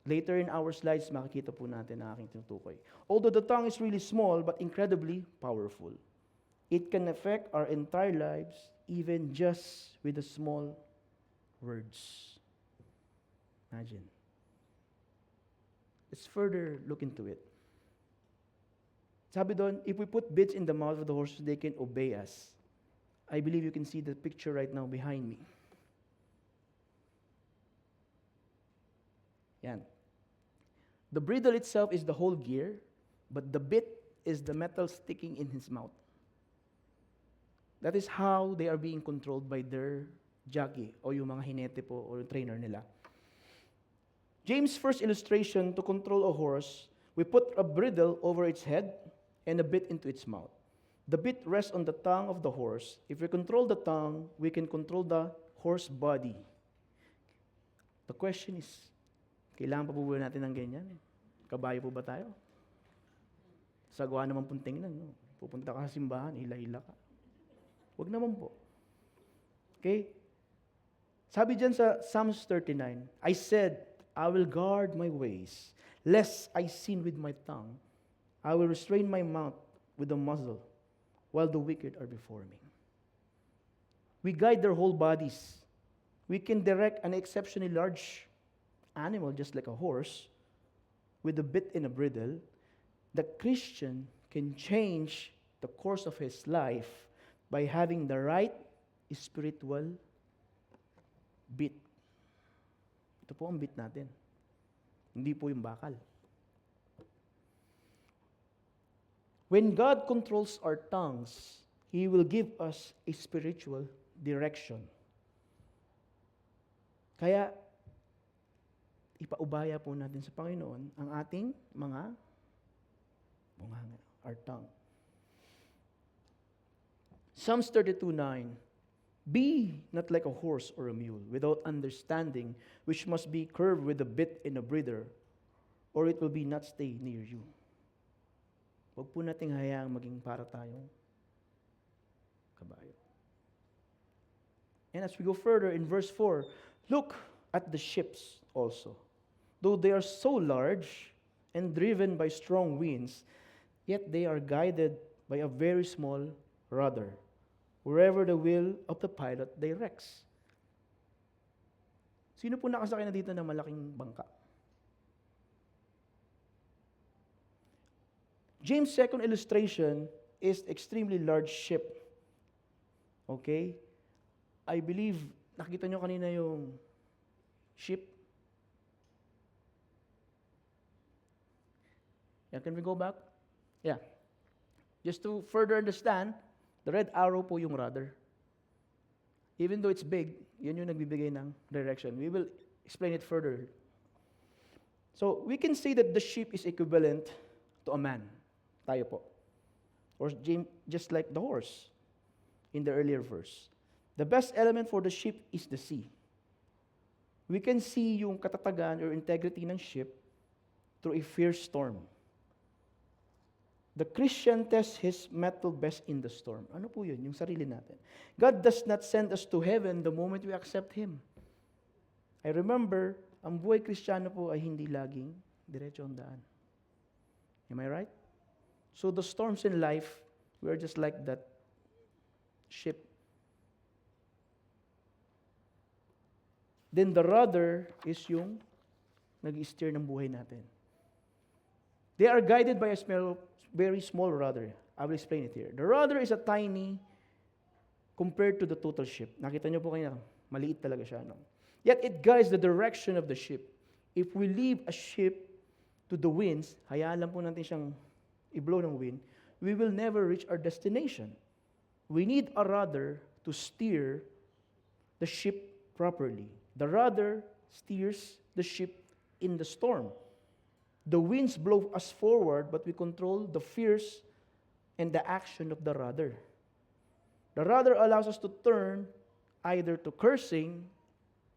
Later in our slides, makikita po natin na aking tinutukoy. Although the tongue is really small, but incredibly powerful. It can affect our entire lives, even just with the small words. Imagine. Let's further look into it. Sabi doon, if we put bits in the mouth of the horses, they can obey us. I believe you can see the picture right now behind me. Yan. The bridle itself is the whole gear, but the bit is the metal sticking in his mouth. That is how they are being controlled by their jockey o yung mga hinete po o yung trainer nila. James' first illustration to control a horse, we put a bridle over its head and a bit into its mouth. The bit rests on the tongue of the horse. If we control the tongue, we can control the horse body. The question is, kailangan pa po ba natin ng ganyan? Kabayo po ba tayo? Sagwa naman pong tingnan. No? Pupunta ka sa simbahan, hila-hila ka. Huwag naman po. Okay? Sabi dyan sa Psalms 39, I said, I will guard my ways, lest I sin with my tongue. I will restrain my mouth with a muzzle, while the wicked are before me. We guide their whole bodies. We can direct an exceptionally large animal, just like a horse, with a bit and a bridle. The Christian can change the course of his life by having the right spiritual bit. Ito po ang bit natin. Hindi po yung bakal. When God controls our tongues, He will give us a spiritual direction. Kaya, ipaubaya po natin sa Panginoon ang ating mga bunganga, our tongue. Psalms 32:9, be not like a horse or a mule, without understanding, which must be curbed with a bit and a bridle, or it will be not stay near you. Huwag po nating hayaang maging para tayong kabayo. And as we go further in verse 4, look at the ships also. Though they are so large and driven by strong winds, yet they are guided by a very small rudder, wherever the will of the pilot directs. Sino po nakasakay na dito ng malaking bangka? James' second illustration is extremely large ship. Okay? I believe, nakita nyo kanina yung ship. Yeah, can we go back? Yeah. Just to further understand, the red arrow po yung rudder. Even though it's big, yun yung nagbibigay ng direction. We will explain it further. So, we can say that the ship is equivalent to a man. Tayo po. Or just like the horse in the earlier verse. The best element for the ship is the sea. We can see yung katatagan or integrity ng ship through a fierce storm. The Christian tests his mettle best in the storm. Ano po yun? Yung sarili natin. God does not send us to heaven the moment we accept Him. I remember, ang buhay Kristiyano po ay hindi laging diretso ang daan. Am I right? So the storms in life, we are just like that ship. Then the rudder is yung nag-steer ng buhay natin. They are guided by a very small rudder. I will explain it here. The rudder is a tiny compared to the total ship. Nakita niyo po kanina, maliit talaga siya. No? Yet it guides the direction of the ship. If we leave a ship to the winds, hayaan lang po natin siyang i-blow ng wind, we will never reach our destination. We need a rudder to steer the ship properly. The rudder steers the ship in the storm. The winds blow us forward, but we control the force and the action of the rudder. The rudder allows us to turn either to cursing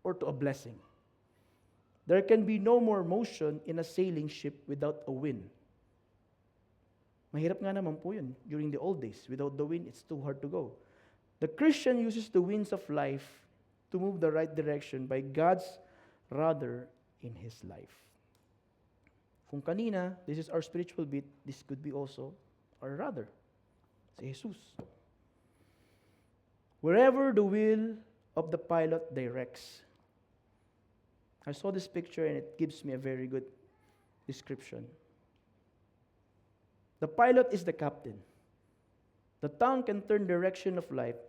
or to a blessing. There can be no more motion in a sailing ship without a wind. Mahirap nga naman po yun during the old days. Without the wind, it's too hard to go. The Christian uses the winds of life to move the right direction by God's rudder in his life. Kung kanina, this is our spiritual bit, this could be also our rudder. Si Jesus. Wherever the will of the pilot directs. I saw this picture and it gives me a very good description. The pilot is the captain. The tongue can turn direction of life.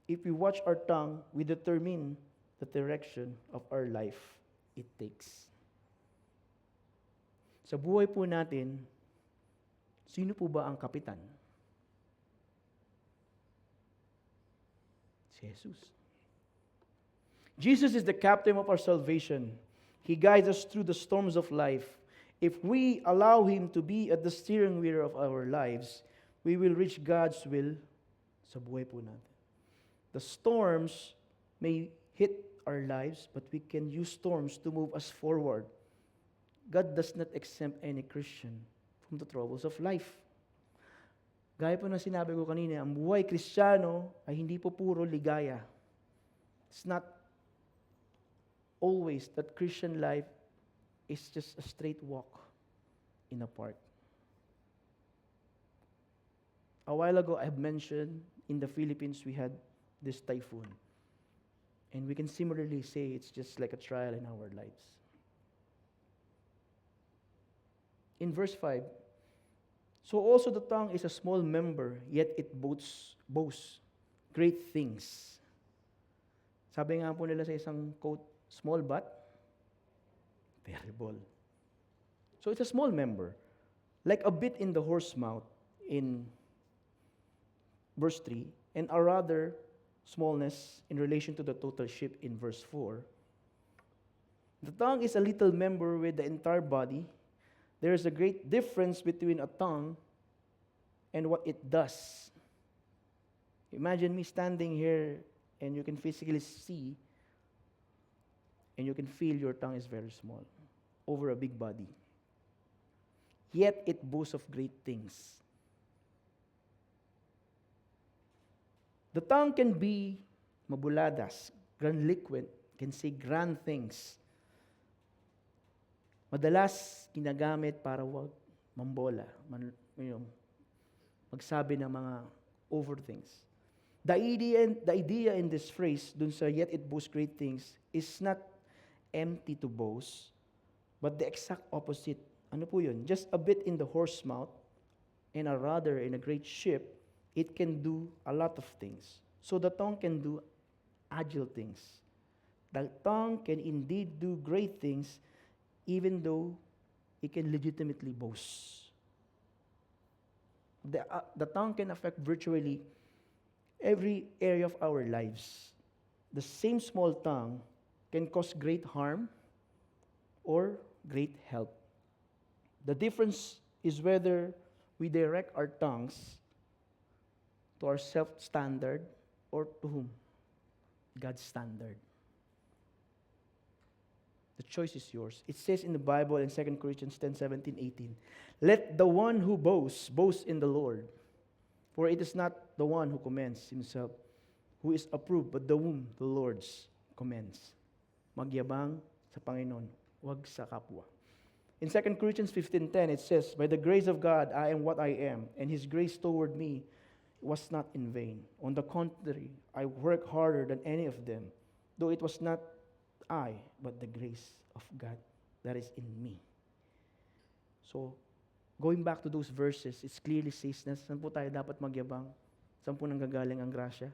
If we watch our tongue, we determine the direction of our life it takes. Sa buhay po natin, sino po ba ang kapitan? Si Jesus. Jesus is the captain of our salvation. He guides us through the storms of life. If we allow Him to be at the steering wheel of our lives, we will reach God's will sa buhay po natin. The storms may hit our lives, but we can use storms to move us forward. God does not exempt any Christian from the troubles of life. Gaya po ng sinabi ko kanina, ang buhay Kristiyano ay hindi po puro ligaya. It's not always that Christian life is just a straight walk in a park. A while ago, I've mentioned in the Philippines we had this typhoon. And we can similarly say it's just like a trial in our lives. In verse 5, so also the tongue is a small member, yet it boasts great things. Sabi nga po nila sa isang quote, small but terrible. So it's a small member, like a bit in the horse mouth in verse 3, and a rather smallness in relation to the total sheep in verse 4. The tongue is a little member with the entire body. There is a great difference between a tongue and what it does. Imagine me standing here and you can physically see and you can feel your tongue is very small over a big body. Yet it boasts of great things. The tongue can be mabuladas, grandiloquent, can say grand things. Madalas ginagamit para wag mambola, magsabi ng mga over things. The idea in this phrase, dun sa yet it boasts great things, is not empty to boast, but the exact opposite. Ano po yun? Just a bit in the horse mouth, and a rather in a great ship, it can do a lot of things. So the tongue can do agile things. The tongue can indeed do great things, even though it can legitimately boast. The tongue can affect virtually every area of our lives. The same small tongue can cause great harm or great help. The difference is whether we direct our tongues to our self-standard or to whom? God's standard. The choice is yours. It says in the Bible in 2 Corinthians 10, 17, 18, let the one who boasts, boast in the Lord. For it is not the one who commends himself who is approved, but the whom the Lord's commends. Magyabang sa Panginoon, wag sa kapwa. In 2 Corinthians 15:10, it says, by the grace of God, I am what I am, and His grace toward me was not in vain. On the contrary, I worked harder than any of them, though it was not I, but the grace of God that is in me. So, going back to those verses, it clearly says na saan po tayo dapat magyabang? Saan po nanggagaling ang grasya?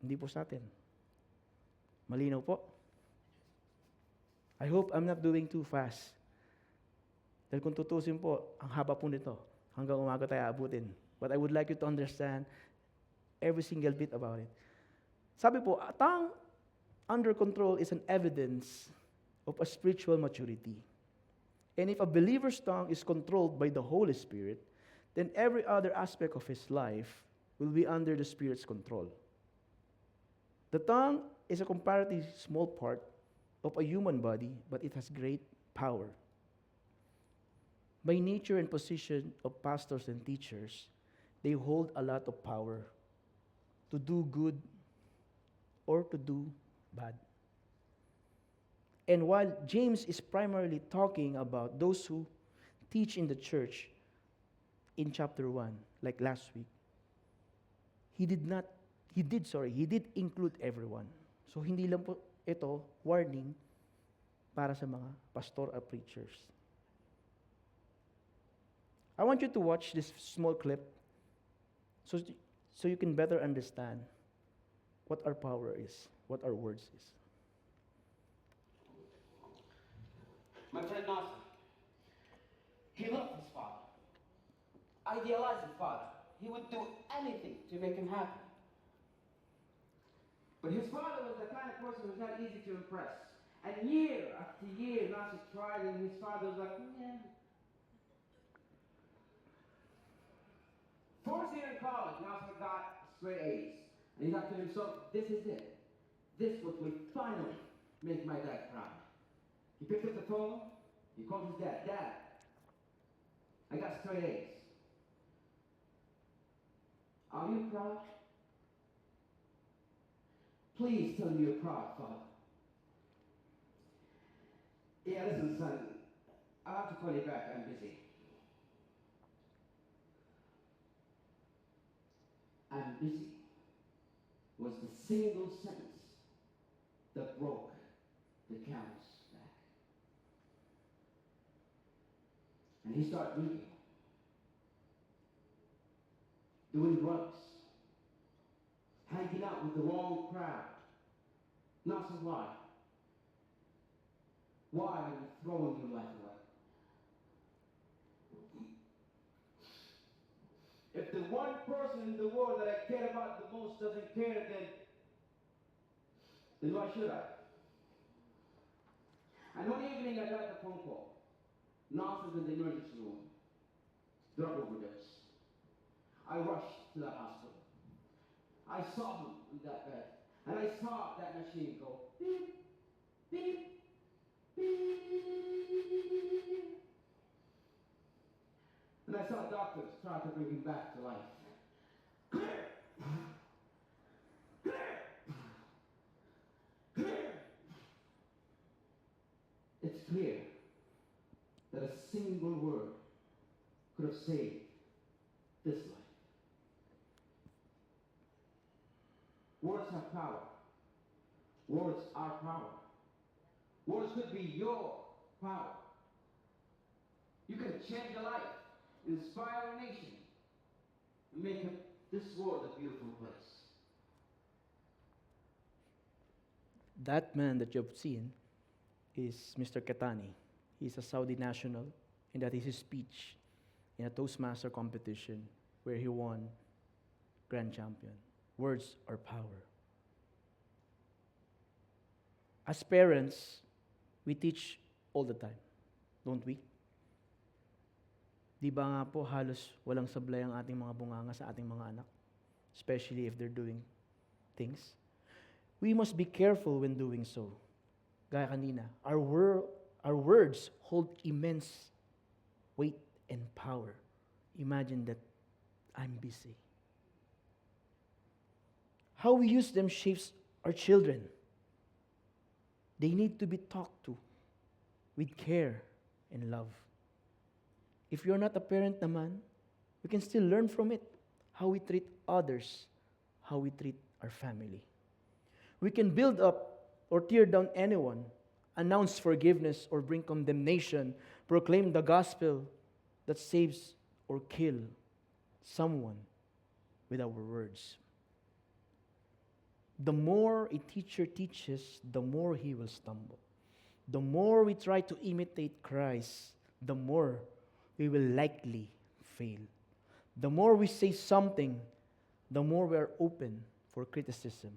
Hindi po sa atin. Malinaw po? I hope I'm not doing too fast. Dahil kung tutusin po, ang haba po nito. Hanggang umaga tayo abutin. But I would like you to understand every single bit about it. Sabi po, tongue under control is an evidence of a spiritual maturity. And if a believer's tongue is controlled by the Holy Spirit, then every other aspect of his life will be under the Spirit's control. The tongue is a comparatively small part of a human body, but it has great power. By nature and position of pastors and teachers, they hold a lot of power to do good or to do bad. And while James is primarily talking about those who teach in the church in chapter 1, like last week, he did include everyone. So hindi lang po ito warning para sa mga pastor or preachers. I want you to watch this small clip so you can better understand what our power is, what our words is. My friend Nasser, he loved his father, idealized his father. He would do anything to make him happy. But his father was the kind of person who was not easy to impress. And year after year, Nasser tried, and his father was like, yeah. Fourth year in college, Nasser got straight A's. And he thought to himself, this is it. This will finally make my dad proud. He picked up the phone, he called his dad. Dad, I got straight A's. Are you proud? Please tell me you're proud, Father. Yeah, listen, son, I'll have to call you back. I'm busy. I'm busy was the single sentence that broke the camel's back. And he started drinking, doing drugs, hanging out with the wrong crowd. Not so why. Why are you throwing your life away? If the one person in the world that I care about the most doesn't care, then why should I? And one evening I got a phone call. Nurses in the emergency room. Drug overdose. I rushed to the hospital. I saw him in that bed. And I saw that machine go beep, beep, beep. And I saw doctors try to bring him back to life. Clear! Clear! Clear! It's clear that a single word could have saved this life. Words have power. Words are power. Words could be your power. You can change a life, inspire a nation, and make this world a beautiful place. That man that you've seen is Mr. Katani. He's a Saudi national, and that is his speech in a Toastmaster competition where he won Grand Champion. Words are power. As parents, we teach all the time, don't we? Di ba nga po halos walang sablay ang ating mga bunganga sa ating mga anak, especially if they're doing things. We must be careful when doing so. Gaya kanina, our words hold immense weight and power. Imagine that I'm busy. How we use them shapes our children. They need to be talked to with care and love. If you're not a parent naman, we can still learn from it. How we treat others, how we treat our family. We can build up or tear down anyone, announce forgiveness or bring condemnation, proclaim the gospel that saves or kill someone with our words. The more a teacher teaches, the more he will stumble. The more we try to imitate Christ, the more we will likely fail. The more we say something, the more we are open for criticism.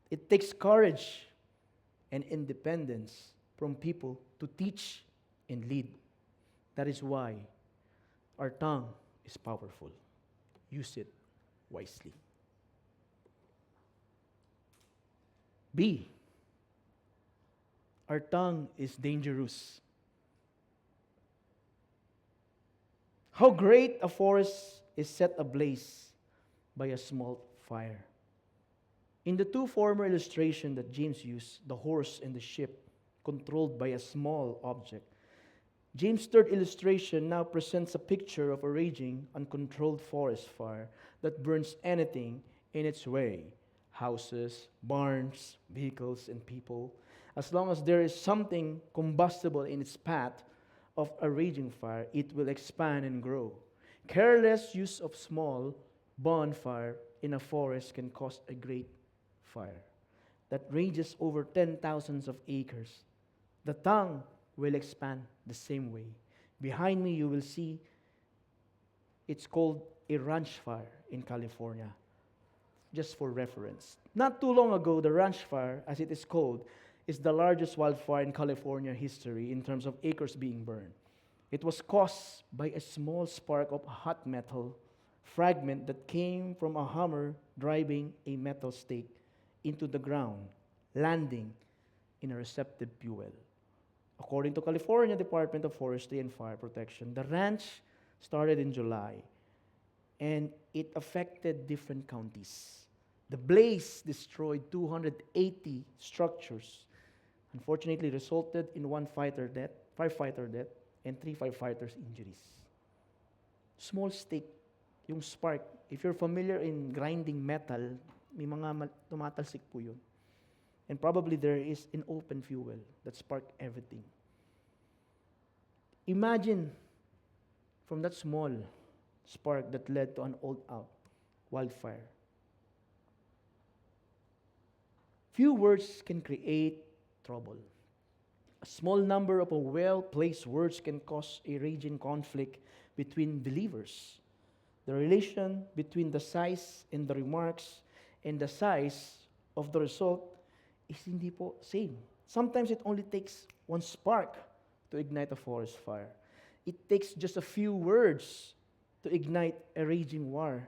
It takes courage and independence from people to teach and lead. That is why our tongue is powerful. Use it wisely. B. Our tongue is dangerous. How great a forest is set ablaze by a small fire. In the two former illustrations that James used, the horse and the ship controlled by a small object, James' third illustration now presents a picture of a raging, uncontrolled forest fire that burns anything in its way. Houses, barns, vehicles, and people. As long as there is something combustible in its path of a raging fire, it will expand and grow. Careless use of small bonfire in a forest can cause a great fire that ranges over 10,000 of acres. The tongue will expand the same way. Behind me, you will see it's called a ranch fire in California. Just for reference. Not too long ago, the ranch fire, as it is called, is the largest wildfire in California history in terms of acres being burned. It was caused by a small spark of hot metal fragment that came from a hammer driving a metal stake into the ground, landing in a receptive fuel. According to California Department of Forestry and Fire Protection, the ranch started in July, and it affected different counties. The blaze destroyed 280 structures. Unfortunately, resulted in one firefighter death, and 3 firefighters injuries. Small stake yung spark. If you're familiar in grinding metal, may mga tumatalsik po yun. And probably there is an open fuel that spark everything. Imagine from that small spark that led to an all-out wildfire. Few words can create trouble. A small number of well-placed words can cause a raging conflict between believers. The relation between the size and the remarks and the size of the result is hindi po same. Sometimes it only takes one spark to ignite a forest fire. It takes just a few words to ignite a raging war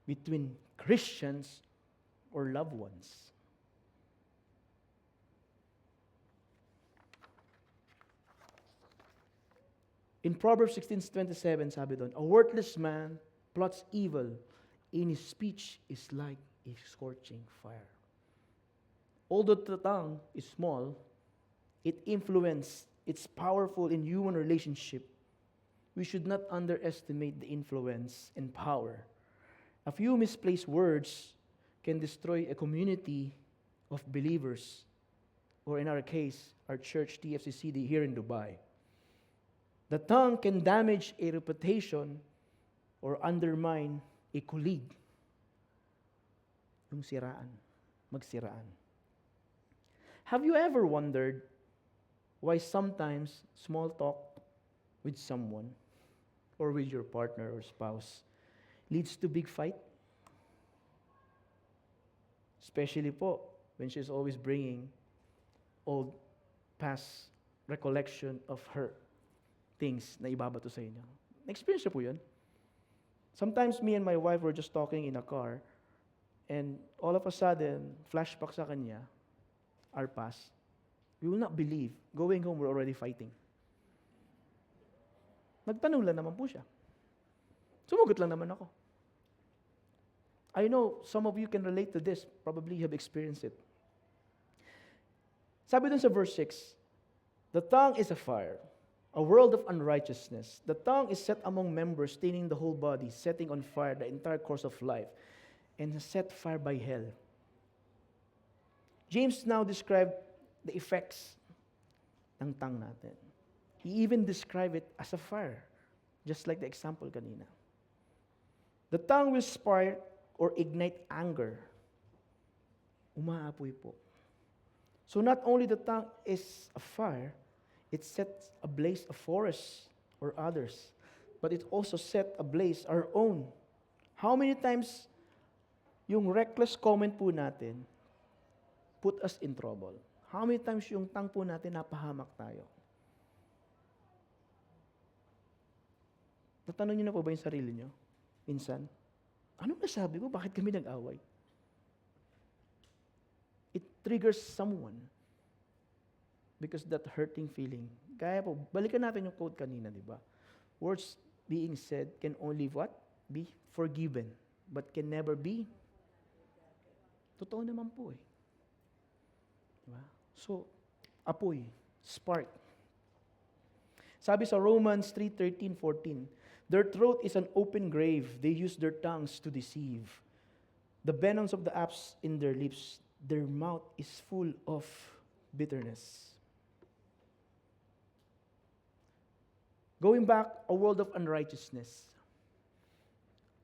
between Christians or loved ones. In Proverbs 16:27, sabi doon, a worthless man plots evil, in his speech is like a scorching fire. Although the tongue is small, it's powerful in human relationship. We should not underestimate the influence and power. A few misplaced words can destroy a community of believers, or in our case, our church, TFCCD, here in Dubai. The tongue can damage a reputation or undermine a colleague. Yung siraan, magsiraan. Have you ever wondered why sometimes small talk with someone or with your partner or spouse leads to big fight? Especially po, when she's always bringing old past recollection of her things na ibabato sa inyo. Na-experience niyo po yun? Sometimes me and my wife were just talking in a car and all of a sudden, flashback sa kanya, our past. We will not believe. Going home, we're already fighting. Nagtanong lang naman po siya. Sumugot lang naman ako. I know some of you can relate to this. Probably you have experienced it. Sabi dun sa verse 6, the tongue is a fire, a world of unrighteousness. The tongue is set among members, staining the whole body, setting on fire the entire course of life, and set fire by hell. James now described the effects ng tongue natin. He even described it as a fire, just like the example kanina. The tongue will spark or ignite anger. Umaapoy po. So not only the tongue is a fire, it sets ablaze a forest or others, but it also set ablaze our own. How many times yung reckless comment po natin put us in trouble? How many times yung tongue po natin napahamak tayo? Natanong niyo na po ba yung sarili niyo? Minsan, anong nasabi ko? Bakit kami nag-away? It triggers someone because that hurting feeling. Kaya po, balikan natin yung quote kanina, di ba? Words being said can only what? Be forgiven, but can never be. Totoo naman po eh. Diba? So, apoy, spark. Sabi sa Romans 3:13-14, their throat is an open grave. They use their tongues to deceive. The venoms of the asps in their lips, their mouth is full of bitterness. Going back, a world of unrighteousness.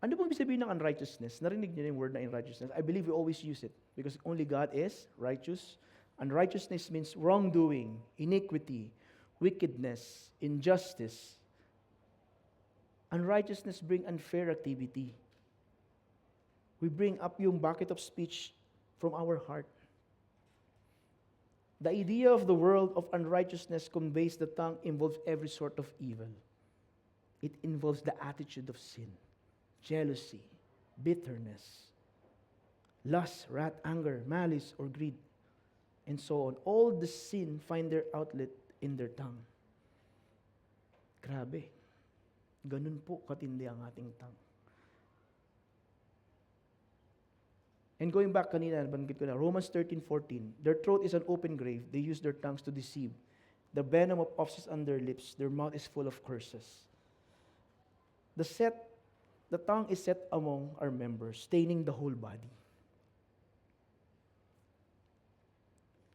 Ano po ibig sabihin ng unrighteousness? Narinig niyo na yung word na unrighteousness. I believe we always use it because only God is righteous. Unrighteousness means wrongdoing, iniquity, wickedness, injustice. Unrighteousness bring unfair activity. We bring up yung bucket of speech from our heart. The idea of the world of unrighteousness conveys the tongue involves every sort of evil. It involves the attitude of sin, jealousy, bitterness, lust, wrath, anger, malice, or greed, and so on. All the sin find their outlet in their tongue. Grabe. Ganun po katindi ang ating tongue. And going back kanina, banggit ko na, Romans 13:14, their throat is an open grave. They use their tongues to deceive. The venom of offenses on their lips. Their mouth is full of curses. The set the tongue is set among our members, staining the whole body.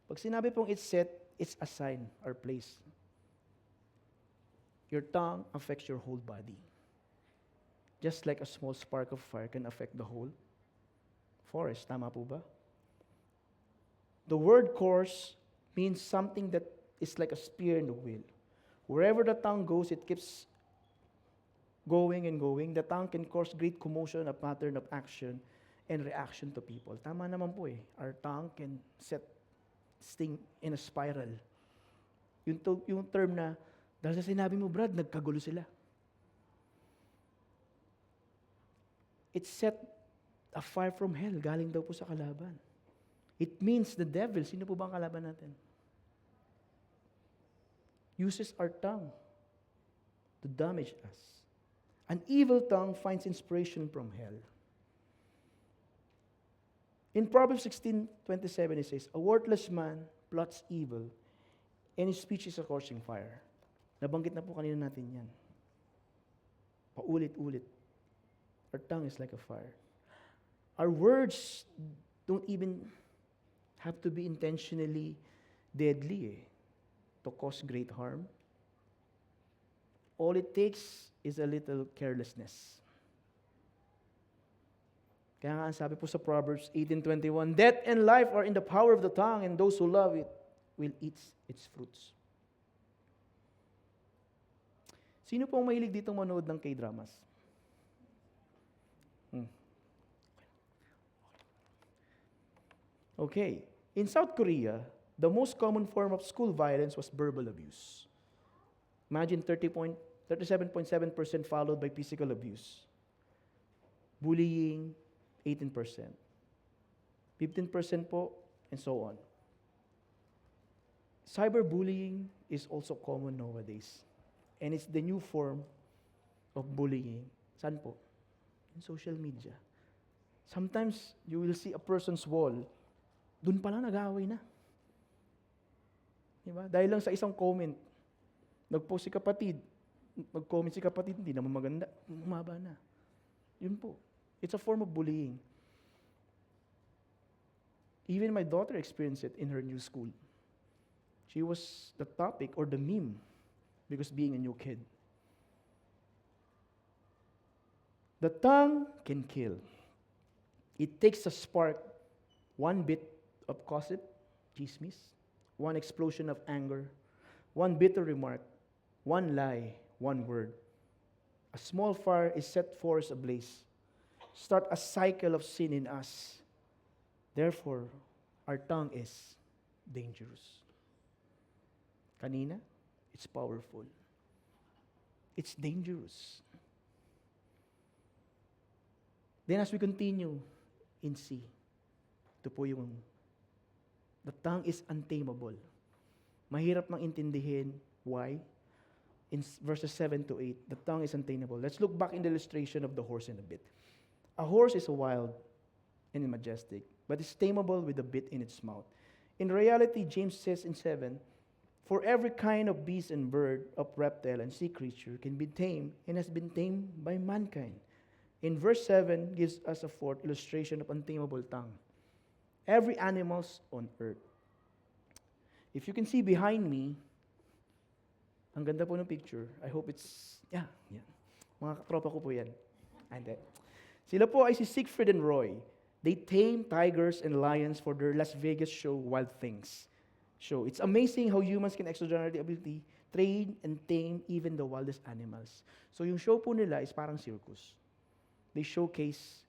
Pag sinabi pong it's set, it's a sign or place. Your tongue affects your whole body. Just like a small spark of fire can affect the whole forest. Tama po ba? The word course means something that is like a spear in the wheel. Wherever the tongue goes, it keeps going and going. The tongue can cause great commotion, a pattern of action and reaction to people. Tama naman po eh. Our tongue can set sting in a spiral. Yung term na, dahil sa sinabi mo, Brad, nagkagulo sila. It set a fire from hell, galing daw po sa kalaban. It means the devil, sino po ba ang kalaban natin? Uses our tongue to damage us. An evil tongue finds inspiration from hell. In Proverbs 16:27 it says, "A worthless man plots evil, and his speech is a scorching fire." Nabanggit na po kanina natin yan. Paulit-ulit. Our tongue is like a fire. Our words don't even have to be intentionally deadly to cause great harm. All it takes is a little carelessness. Kaya nga sabi po sa Proverbs 18:21, "Death and life are in the power of the tongue, and those who love it will eat its fruits." Sino pong mahilig ditong manood ng K-dramas? Okay. In South Korea, the most common form of school violence was verbal abuse. Imagine 37.7% followed by physical abuse. Bullying, 18%. 15% po, and so on. Cyberbullying is also common nowadays. And it's the new form of bullying. Saan po? In social media. Sometimes, you will see a person's wall, dun pa lang nag-aaway na. Diba? Dahil lang sa isang comment, nag-post si kapatid, nag-comment si kapatid, hindi naman maganda, umaba na. Yun po. It's a form of bullying. Even my daughter experienced it in her new school. She was the topic or the meme because being a new kid. The tongue can kill. It takes a spark, one bit of gossip, chismis, one explosion of anger, one bitter remark, one lie, one word. A small fire is set forth ablaze. Start a cycle of sin in us. Therefore, our tongue is dangerous. Kanina, it's powerful. It's dangerous. Then as we continue in C, ito po yung the tongue is untamable. Mahirap mang intindihin why. In verses 7 to 8, the tongue is untamable. Let's look back in the illustration of the horse in a bit. A horse is wild and majestic, but is tameable with a bit in its mouth. In reality, James says in 7, "For every kind of beast and bird, of reptile and sea creature can be tamed and has been tamed by mankind." In verse 7 gives us a fourth illustration of untamable tongue. Every animals on earth. If you can see behind me, ang ganda po ng picture. I hope it's, yeah. Mga katropa ko po yan. And sila po ay si Siegfried and Roy. They tame tigers and lions for their Las Vegas show, Wild Things show. It's amazing how humans can extraordinary ability train and tame even the wildest animals. So yung show po nila is parang circus. They showcase,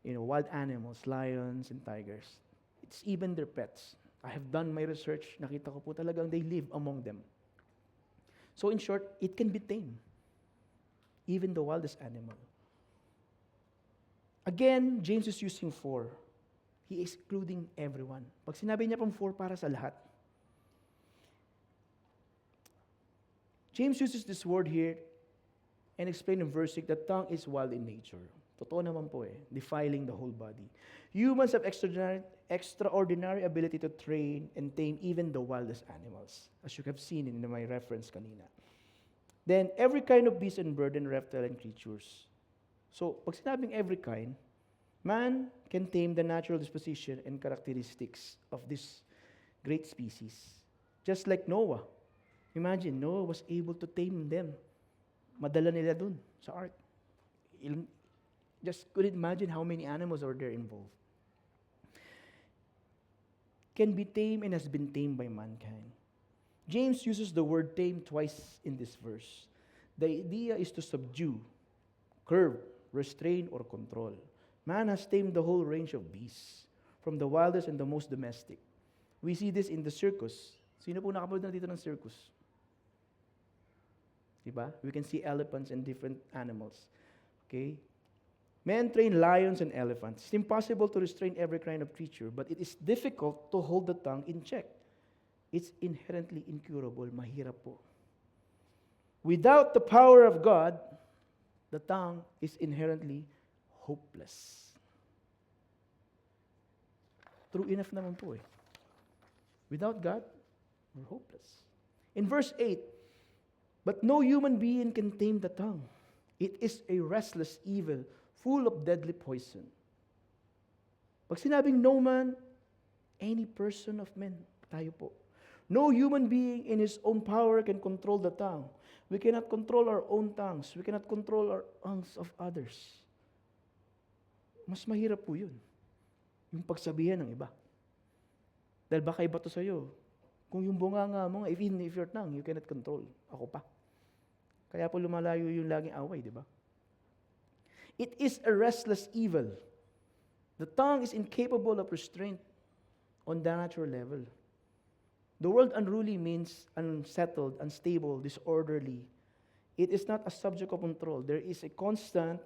wild animals, lions and tigers. It's even their pets. I have done my research, nakita ko po talagang they live among them. So in short, it can be tamed. Even the wildest animal. Again, James is using for. He is including everyone. Pag sinabi niya pong for, para sa lahat. James uses this word here and explain in verse 6 that tongue is wild in nature. Totoo naman po defiling the whole body. Humans have extraordinary ability to train and tame even the wildest animals, as you have seen in my reference kanina. Then, every kind of beast and bird and reptile and creatures So, pag sinabing every kind, man can tame the natural disposition and characteristics of this great species. Just like Noah. Imagine, Noah was able to tame them. Madala nila dun sa ark. Just couldn't imagine how many animals are there involved. Can be tamed and has been tamed by mankind. James uses the word tame twice in this verse. The idea is to subdue, curb, restrain, or control. Man has tamed the whole range of beasts, from the wildest and the most domestic. We see this in the circus. Sino po nakapanood na dito ng circus? Diba? We can see elephants and different animals. Okay? Men train lions and elephants. It's impossible to restrain every kind of creature, but it is difficult to hold the tongue in check. It's inherently incurable. Mahirap po. Without the power of God, the tongue is inherently hopeless. True enough naman po eh. Without God, we're hopeless. In verse 8, but no human being can tame the tongue. It is a restless evil, full of deadly poison. Pag sinabing no man, any person of men, tayo po. No human being in his own power can control the tongue. We cannot control our own tongues. We cannot control our tongues of others. Mas mahirap po yun. Yung pagsabihan ng iba. Dahil baka iba to sa'yo. Kung yung bunganga mo, even if your tongue, you cannot control. Ako pa. Kaya po lumalayo yung laging away, di ba? It is a restless evil. The tongue is incapable of restraint on the natural level. The word unruly means unsettled, unstable, disorderly. It is not a subject of control. There is a constant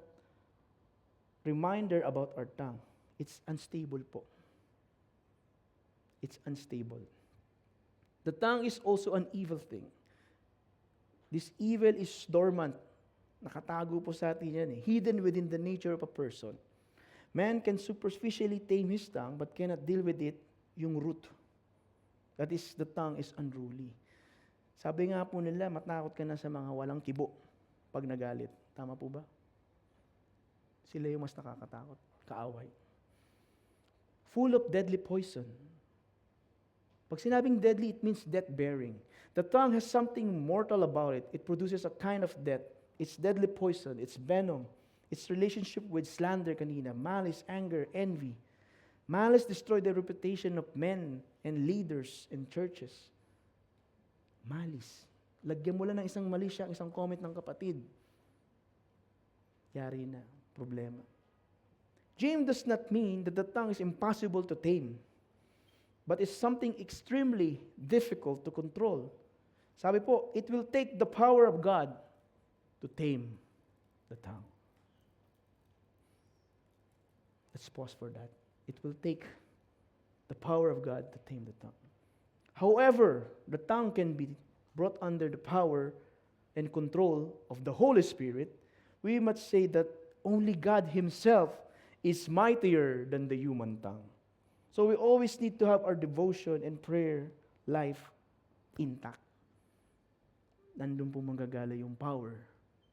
reminder about our tongue. It's unstable po. It's unstable. The tongue is also an evil thing. This evil is dormant. Nakatago po sa atin yan eh. Hidden within the nature of a person. Man can superficially tame his tongue but cannot deal with it, yung root. That is, the tongue is unruly. Sabi nga po nila, matakot ka na sa mga walang kibo pag nagalit. Tama po ba? Sila yung mas nakakatakot, kaaway. Full of deadly poison. Pag sinabing deadly, it means death-bearing. The tongue has something mortal about it. It produces a kind of death. It's deadly poison. It's venom. Its relationship with slander kanina, malice, anger, envy. Malice destroyed the reputation of men and leaders in churches. Malice. Lagyan mo lang ng isang mali siya, isang comment ng kapatid. Yari na. Problema. James does not mean that the tongue is impossible to tame, but it's something extremely difficult to control. Sabi po, it will take the power of God to tame the tongue. Let's pause for that. It will take the power of God to tame the tongue. However, the tongue can be brought under the power and control of the Holy Spirit. We must say that only God Himself is mightier than the human tongue. So we always need to have our devotion and prayer life intact. Nandun po manggagala yung power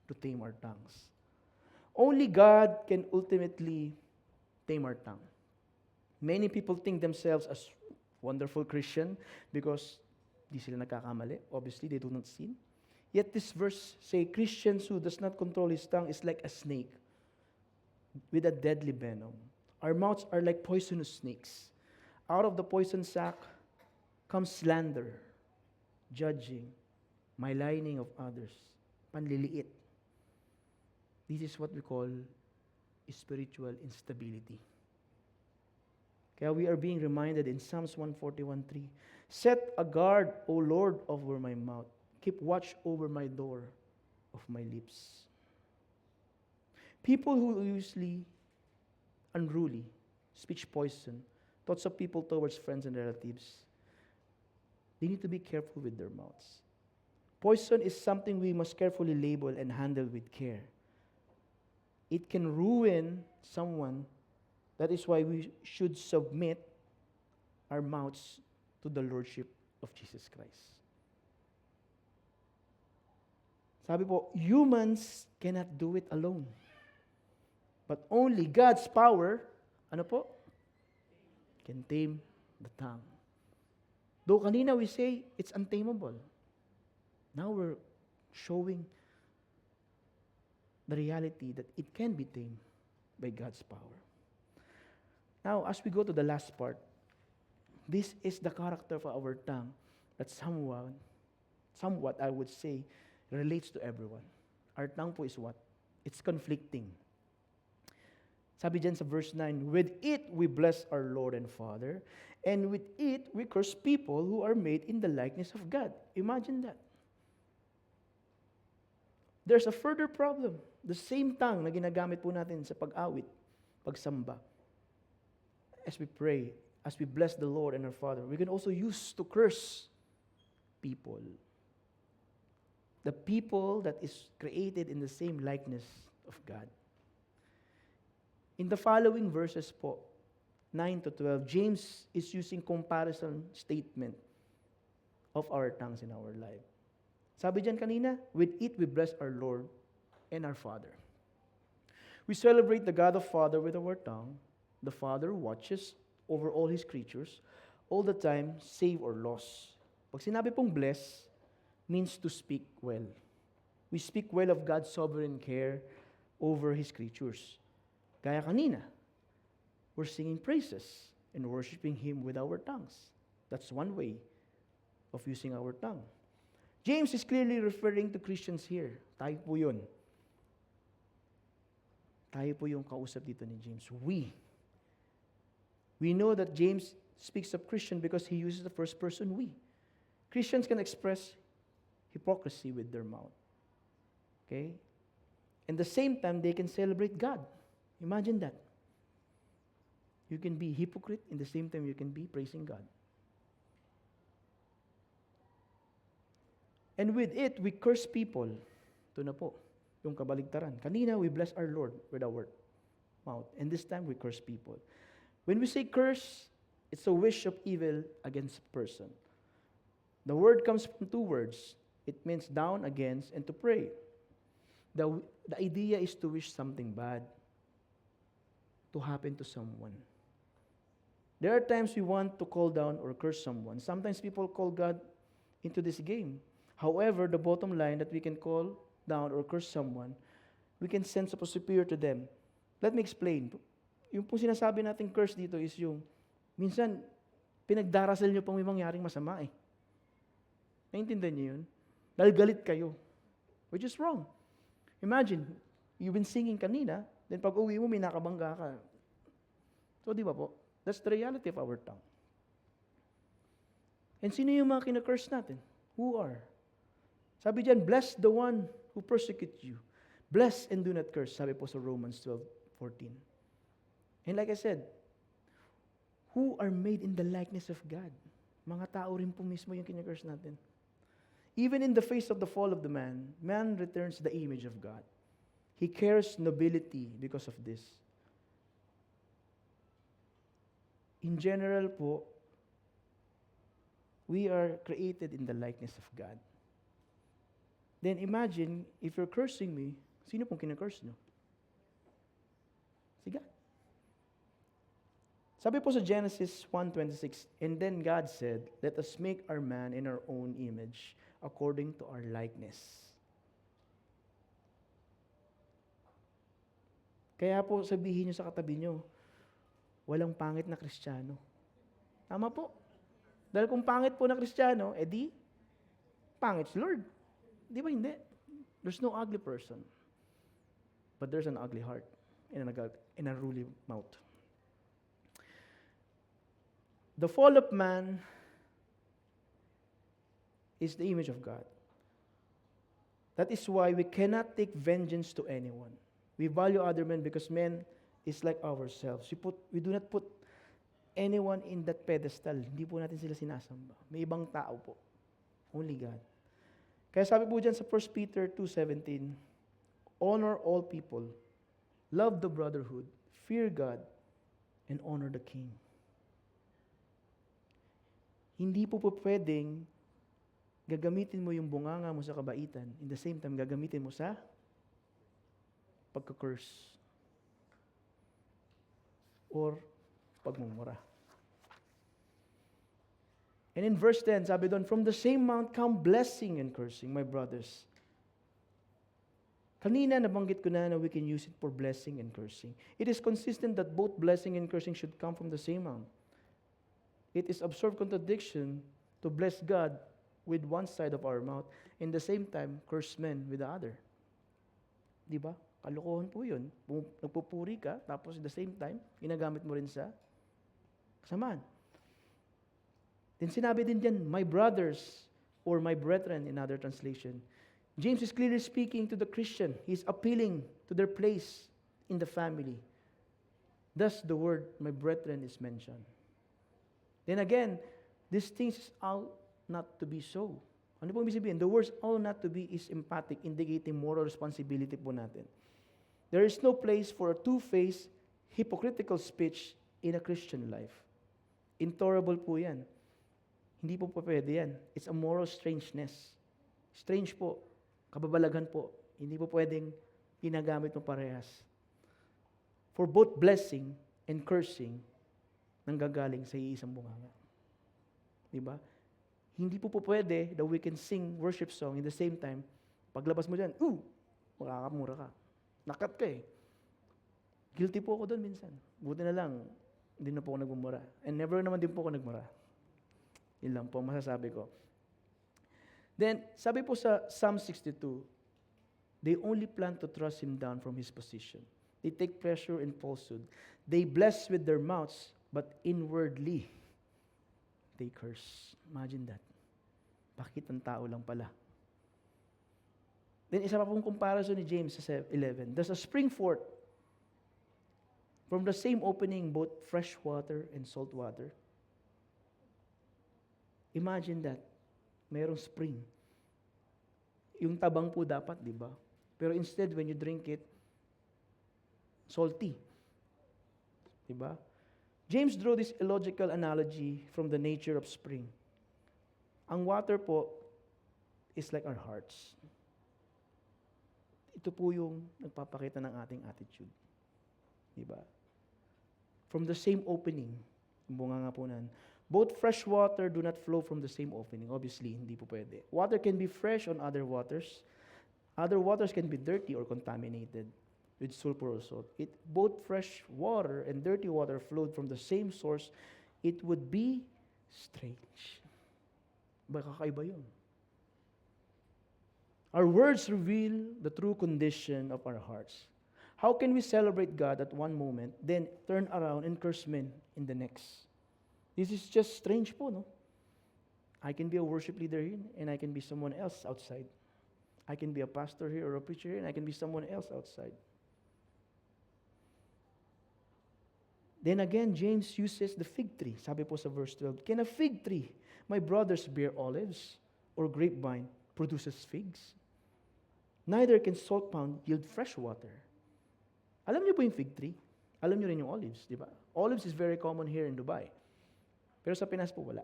to tame our tongues. Only God can ultimately tame our tongue. Many people think themselves as wonderful Christian because di sila nagkakamali. Obviously, they do not sin. Yet this verse say, Christians who does not control his tongue is like a snake with a deadly venom. Our mouths are like poisonous snakes. Out of the poison sac comes slander, judging, maligning of others, panliliit. This is what we call spiritual instability. Kaya we are being reminded in Psalms 141:3, set a guard, O Lord, over my mouth. Keep watch over my door of my lips. People who usually unruly, speech poison, thoughts of people towards friends and relatives, they need to be careful with their mouths. Poison is something we must carefully label and handle with care. It can ruin someone. That is why we should submit our mouths to the Lordship of Jesus Christ. Sabi po, humans cannot do it alone. But only God's power, ano po? Can tame the tongue. Though kanina we say it's untamable. Now we're showing the reality that it can be tamed by God's power. Now, as we go to the last part, this is the character of our tongue that somewhat I would say, relates to everyone. Our tongue po is what? It's conflicting. Sabi dyan sa verse 9, with it we bless our Lord and Father, and with it we curse people who are made in the likeness of God. Imagine that. There's a further problem. The same tongue na ginagamit po natin sa pag-awit, pagsamba. As we pray, as we bless the Lord and our Father, we can also use to curse people. The people that is created in the same likeness of God. In the following verses po, 9 to 12, James is using comparison statement of our tongues in our life. Sabi dyan kanina, with it we bless our Lord and our Father. We celebrate the God of Father with our tongue. The Father watches over all His creatures, all the time, save or loss. Pag sinabi pong bless, means to speak well. We speak well of God's sovereign care over His creatures. Gaya kanina, we're singing praises and worshiping Him with our tongues. That's one way of using our tongue. James is clearly referring to Christians here. Tayo po yun. Tayo po yung kausap dito ni James. We know that James speaks of Christian because he uses the first person we. Christians can express hypocrisy with their mouth. Okay? And the same time, they can celebrate God. Imagine that. You can be hypocrite, in the same time you can be praising God. And with it, we curse people. Ito na po, yung kabaligtaran. Kanina, we bless our Lord with our mouth. And this time, we curse people. When we say curse, it's a wish of evil against a person. The word comes from two words. It means down, against, and to pray. The idea is to wish something bad to happen to someone. There are times we want to call down or curse someone. Sometimes people call God into this game. However, the bottom line that we can call down or curse someone, we can send something superior to them. Let me explain. Yung po sinasabi natin curse dito is yung, minsan, pinagdarasal nyo pang may mangyaring masama eh. Naintindihan niyo yun? Dahil galit kayo. Which is wrong. Imagine, you've been singing kanina, then pag uwi mo, may nakabangga ka. So, di ba po? That's the reality of our tongue. And sino yung mga kina-curse natin? Who are? Sabi diyan, bless the one who persecutes you. Bless and do not curse. Sabi po sa Romans 12:14. And like I said, who are made in the likeness of God? Mga tao rin po mismo yung kina-curse natin. Even in the face of the fall of the man, man returns the image of God. He carries nobility because of this. In general po, we are created in the likeness of God. Then imagine, if you're cursing me, sino pong kina-curse nyo? Si God. Sabi po sa Genesis 1:26, and then God said, let us make our man in our own image, according to our likeness. Kaya po sabihin nyo sa katabi nyo, walang pangit na Kristiyano. Tama po. Dahil kung pangit po na Kristiyano, edi, pangit si Lord. Di ba hindi? There's no ugly person. But there's an ugly heart and an unruly mouth. The fall of man is the image of God. That is why we cannot take vengeance to anyone. We value other men because men is like ourselves. We do not put anyone in that pedestal. Hindi po natin sila sinasamba. May ibang tao po. Only God. Kaya sabi po dyan sa 1 Peter 2:17, honor all people, love the brotherhood, fear God, and honor the king. Hindi po pwedeng gagamitin mo yung bunganga mo sa kabaitan, in the same time, gagamitin mo sa pagka-curse. or pagmumura. And in verse 10, sabi doon, from the same mount come blessing and cursing, my brothers. Kanina, nabanggit ko na we can use it for blessing and cursing. It is consistent that both blessing and cursing should come from the same mount. It is absurd contradiction to bless God with one side of our mouth and the same time curse men with the other. Di ba? Kalokohan po yun. Nagpupuri ka, tapos at the same time, ginagamit mo rin sa kasamaan. Then sinabi din dyan, my brothers or my brethren in other translation. James is clearly speaking to the Christian. He's appealing to their place in the family. Thus the word, my brethren, is mentioned. Then again, these things ought not to be so. Ano po ibig sabihin? The words ought not to be is emphatic, indicating moral responsibility po natin. There is no place for a two-faced, hypocritical speech in a Christian life. Intolerable po yan. Hindi po pwede yan. It's a moral strangeness. Strange po. Kababalaghan po. Hindi po pwedeng ginagamit ng parehas. For both blessing and cursing, nanggagaling sa iisang bunganga. Diba? Hindi po pwede that we can sing worship song in the same time. Paglabas mo dyan, makakamura ka. Nakat ka eh. Guilty po ako doon minsan. Buti na lang, hindi na po ako nagmumura. And never naman din po ako nagmura. Yun lang po masasabi ko. Then, sabi po sa Psalm 62, they only plan to thrust him down from his position. They take pleasure in falsehood. They bless with their mouths, but inwardly, they curse. Imagine that. Bakit ang tao lang pala? Then, isa pa pong comparison ni James sa 11. There's a spring forth from the same opening, both fresh water and salt water. Imagine that. Mayroong spring. Yung tabang po dapat, di ba? Pero instead, when you drink it, salty. Di ba? James drew this illogical analogy from the nature of spring. Ang water po is like our hearts. Ito po yung nagpapakita ng ating attitude. Di ba? From the same opening, bunga nga po nan, both fresh water do not flow from the same opening. Obviously, hindi po pwede. Water can be fresh on other waters. Other waters can be dirty or contaminated with sulfur or salt. Both fresh water and dirty water flowed from the same source. It would be strange. Baka kakaiba yun. Our words reveal the true condition of our hearts. How can we celebrate God at one moment, then turn around and curse men in the next? This is just strange po, no? I can be a worship leader here, and I can be someone else outside. I can be a pastor here or a preacher here, and I can be someone else outside. Then again, James uses the fig tree. Sabi po sa verse 12, can a fig tree, my brothers, bear olives, or grapevine produces figs? Neither can salt pond yield fresh water. Alam niyo po yung fig tree? Alam niyo rin yung olives, di ba? Olives is very common here in Dubai. Pero sa Pinas po, wala.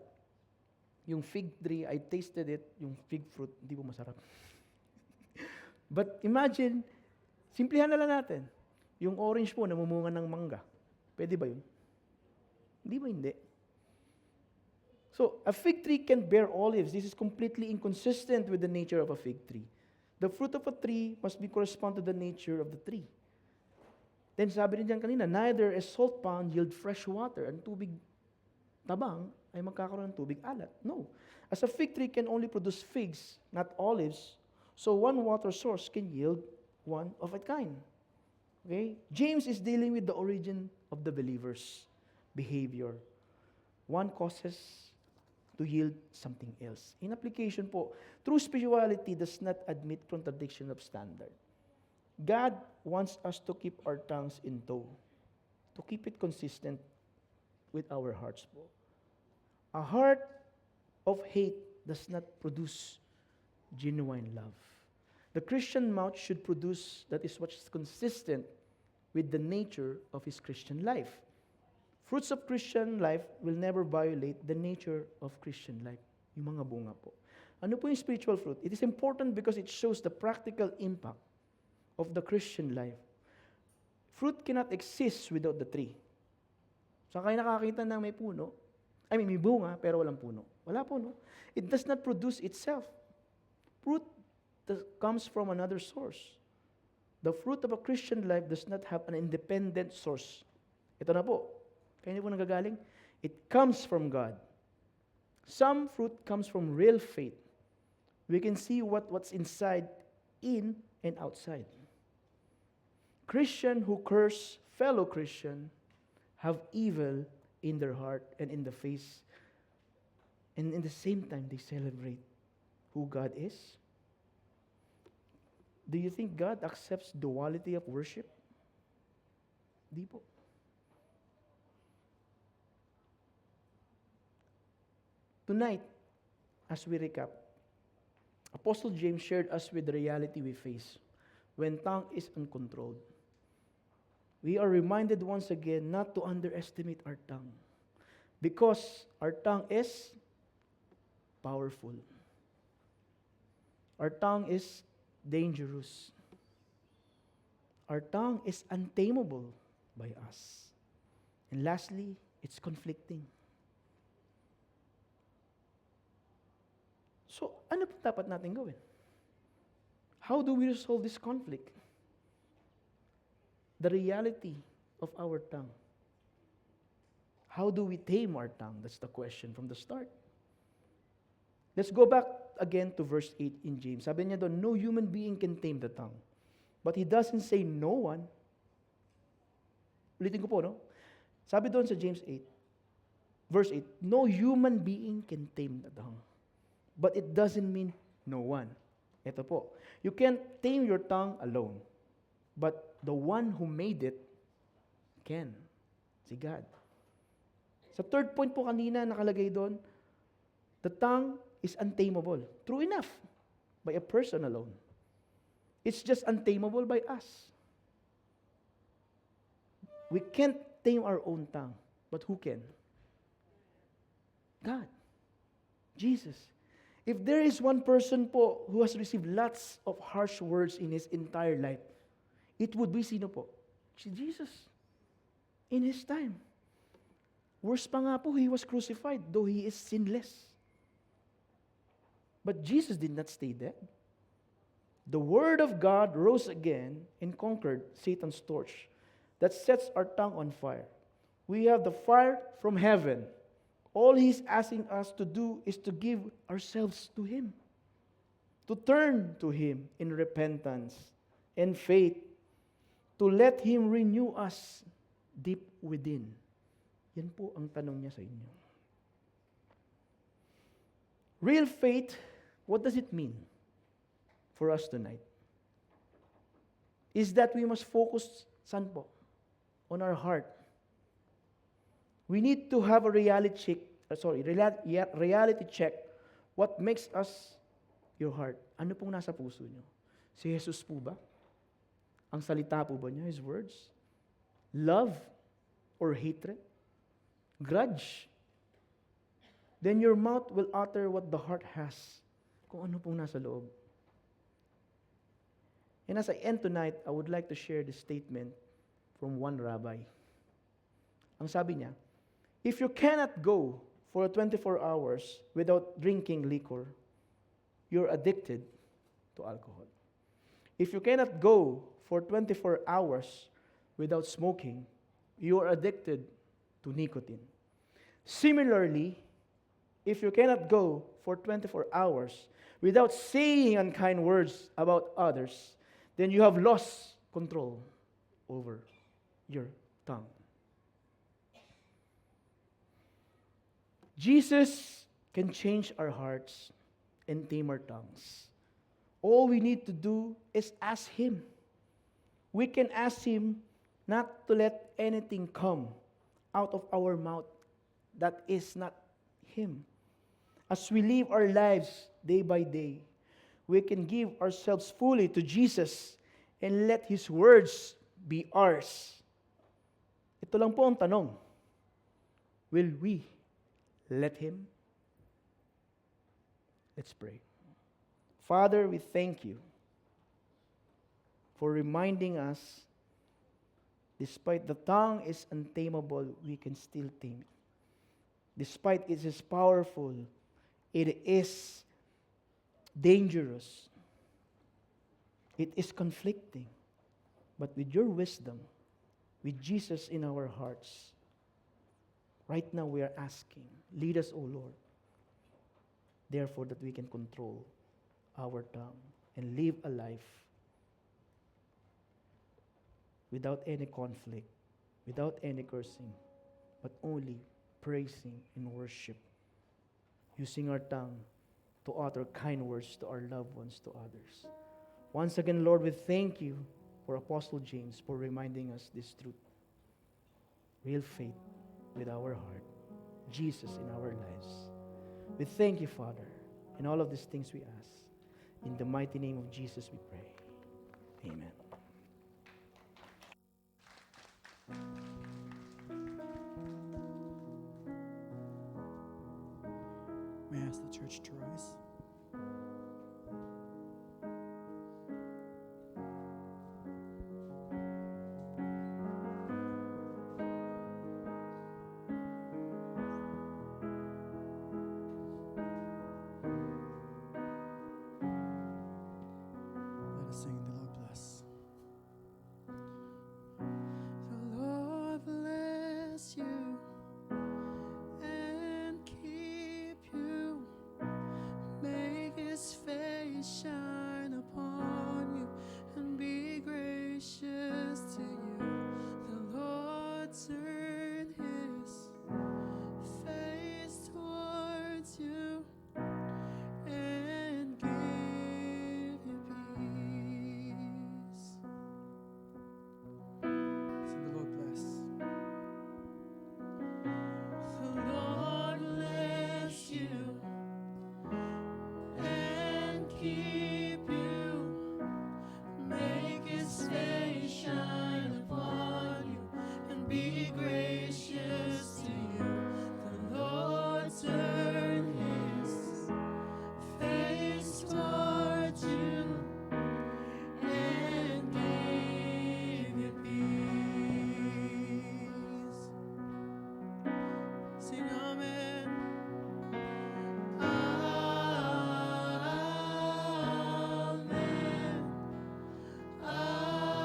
Yung fig tree, I tasted it, yung fig fruit, hindi po masarap. But imagine, simplihan na lang natin. Yung orange po, namumunga ng mangga. Pwede ba yun? Hindi ba hindi? So, a fig tree can bear olives. This is completely inconsistent with the nature of a fig tree. The fruit of a tree must be correspond to the nature of the tree. Then sabi rin dyan kanina, neither a salt pond yield fresh water. Ang tubig tabang ay magkakaroon ng tubig alat. No. As a fig tree can only produce figs, not olives, so one water source can yield one of a kind. Okay? James is dealing with the origin of the believer's behavior. One causes to yield something else. In application po, true spirituality does not admit contradiction of standard. God wants us to keep our tongues in tow, to keep it consistent with our hearts po. A heart of hate does not produce genuine love. The Christian mouth should produce that is what is consistent with the nature of his Christian life. Fruits of Christian life will never violate the nature of Christian life. Yung mga bunga po. Ano po yung spiritual fruit? It is important because it shows the practical impact of the Christian life. Fruit cannot exist without the tree. Saan kayo nakakita ng may puno? May bunga, pero walang puno. Wala po, no? It does not produce itself. Fruit comes from another source. The fruit of a Christian life does not have an independent source. Ito na po. Kaya po nagagaling? It comes from God. Some fruit comes from real faith. We can see what's inside, in, and outside. Christian who curse fellow Christian have evil in their heart and in the face. And in the same time, they celebrate who God is. Do you think God accepts duality of worship? Di po. Tonight, as we recap, Apostle James shared us with the reality we face when tongue is uncontrolled. We are reminded once again not to underestimate our tongue, because our tongue is powerful. Our tongue is dangerous. Our tongue is untamable by us. And lastly, it's conflicting. So, ano po dapat natin gawin? How do we resolve this conflict? The reality of our tongue. How do we tame our tongue? That's the question from the start. Let's go back again to verse 8 in James. Sabi niya doon, no human being can tame the tongue. But he doesn't say no one. Ulitin ko po, no? Sabi doon sa James 8, verse 8, no human being can tame the tongue. But it doesn't mean no one. Ito po, you can't tame your tongue alone. But the one who made it can. Si God. Sa third point po kanina nakalagay doon, the tongue is untamable. True enough, by a person alone. It's just untamable by us. We can't tame our own tongue. But who can? God. Jesus. If there is one person po who has received lots of harsh words in his entire life, it would be sino po? Si Jesus. In his time. Worse pa nga po, he was crucified, though he is sinless. But Jesus did not stay dead. The Word of God rose again and conquered Satan's torch that sets our tongue on fire. We have the fire from heaven. All He's asking us to do is to give ourselves to Him, to turn to Him in repentance and faith, to let Him renew us deep within. Yan po ang tanong niya sa inyo. Real faith, what does it mean for us tonight? Is that we must focus, saan po? On our heart. We need to have a reality check. What makes us your heart? Ano pong nasa puso nyo? Si Jesus po ba? Ang salita po ba niya, His words? Love or hatred? Grudge? Then your mouth will utter what the heart has. Kung ano pong nasa loob. And as I end tonight, I would like to share this statement from one rabbi. Ang sabi niya, if you cannot go for 24 hours without drinking liquor, you're addicted to alcohol. If you cannot go for 24 hours without smoking, you are addicted to nicotine. Similarly, if you cannot go for 24 hours without saying unkind words about others, then you have lost control over your tongue. Jesus can change our hearts and tame our tongues. All we need to do is ask Him. We can ask Him not to let anything come out of our mouth that is not Him. As we live our lives day by day, we can give ourselves fully to Jesus and let His words be ours. Ito lang po ang tanong. Will we let Him? Let's pray. Father, we thank You for reminding us Despite the tongue is untamable, we can still tame it. Despite it is powerful, it is dangerous. It is conflicting. But with your wisdom, with Jesus in our hearts, right now we are asking, lead us, O Lord, therefore that we can control our tongue and live a life without any conflict, without any cursing, but only praising and worship, using our tongue to utter kind words to our loved ones, to others. Once again, Lord, we thank you for Apostle James for reminding us this truth. Real faith with our heart, Jesus in our lives. We thank you, Father, in all of these things we ask. In the mighty name of Jesus we pray. Amen. May I ask the church to rise? Let us sing the Lord bless. The Lord bless you and keep you. Make his face shine upon you and be gracious to you. The Lord turn his face towards you and give you peace. Sing the Lord bless. The Lord bless you and keep you. Make his face shine upon you and be gracious to you. The Lord turn his face towards you and give you peace. Sing amen. Amen. Amen.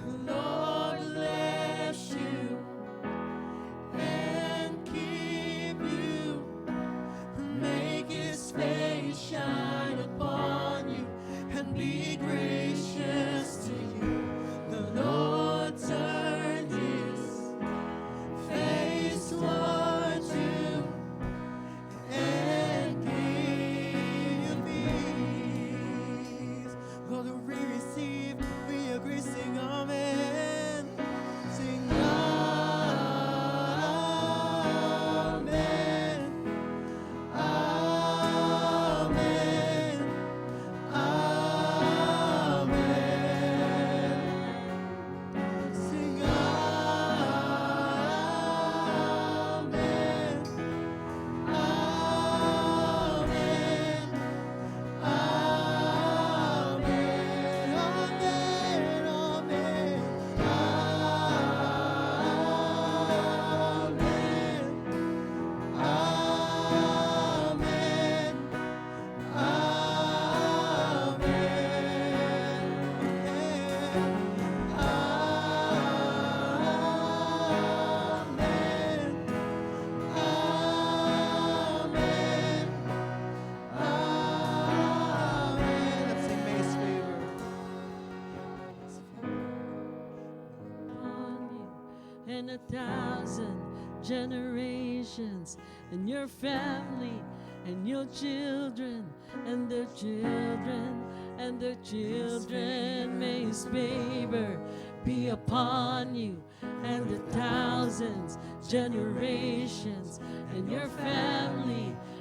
The Lord bless you and keep you. Make his face shine upon you and be gracious to you. The Lord turn his face towards you and give you peace. Lord, we receive, we agree, sing amen. Sing amen. Amen. Amen. Sing amen. Amen. Amen. Let's sing May his favor. On you and 1,000 generations, and your family, and your children, and their children, and their children. May his favor be upon you, and 1,000 generations, and your family,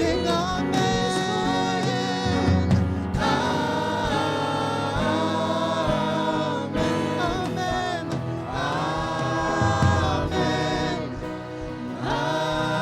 Sing amen. Amen. Amen. Amen. Amen.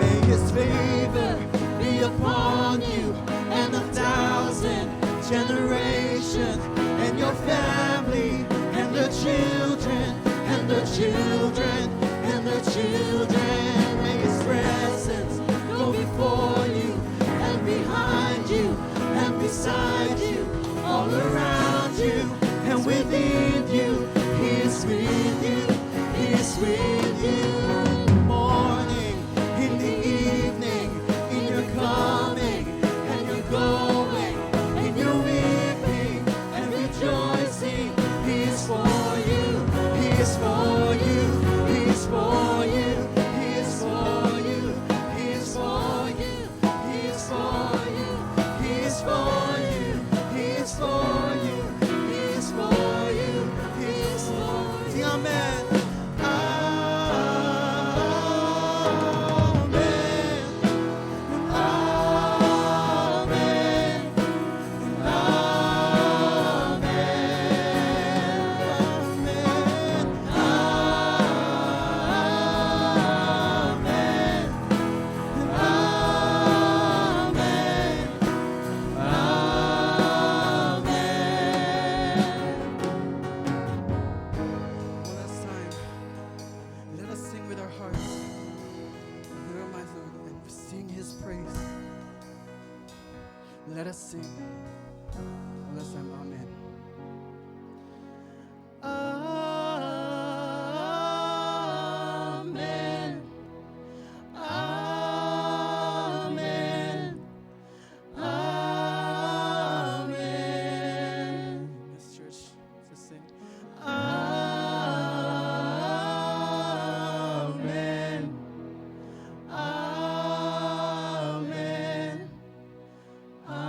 May His favor be upon you and 1,000 generations, and your family, and the children, and the children, and the children. May His presence go before you, and behind you, and beside you, all around you, and within you. He is with you. He is with you. In the morning, in the evening, in your coming and your going, in your weeping and rejoicing. He is for you. He is for you. He is for you. He is for you. He is for you. He is for you. He is for you. He is for you. He is for you. He is for you. Sing amen. One last time, let us sing with our hearts. Let our minds and sing His praise. Let us sing. One last time, amen. Amen. Amen. Amen. Yes, church, let's sing. Amen. Amen. Amen.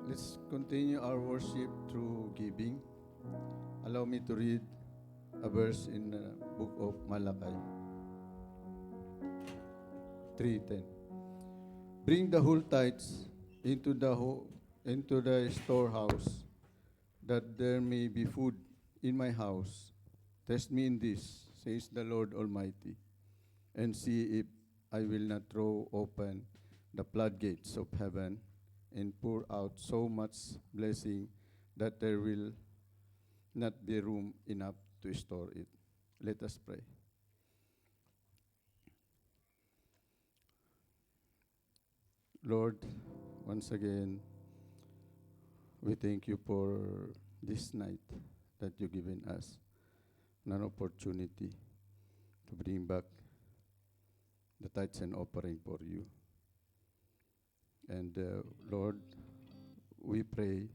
Let's continue our worship through giving. Allow me to read a verse in the book of Malachi 3:10. Bring the whole tithes into the storehouse, that there may be food in my house. Test me in this, says the Lord Almighty, and see if I will not throw open the floodgates of heaven and pour out so much blessing that there will not be room enough to store it. Let us pray. Lord, once again, we thank you for this night that you've given us, an opportunity to bring back the tithes and offering for you. And Lord, we pray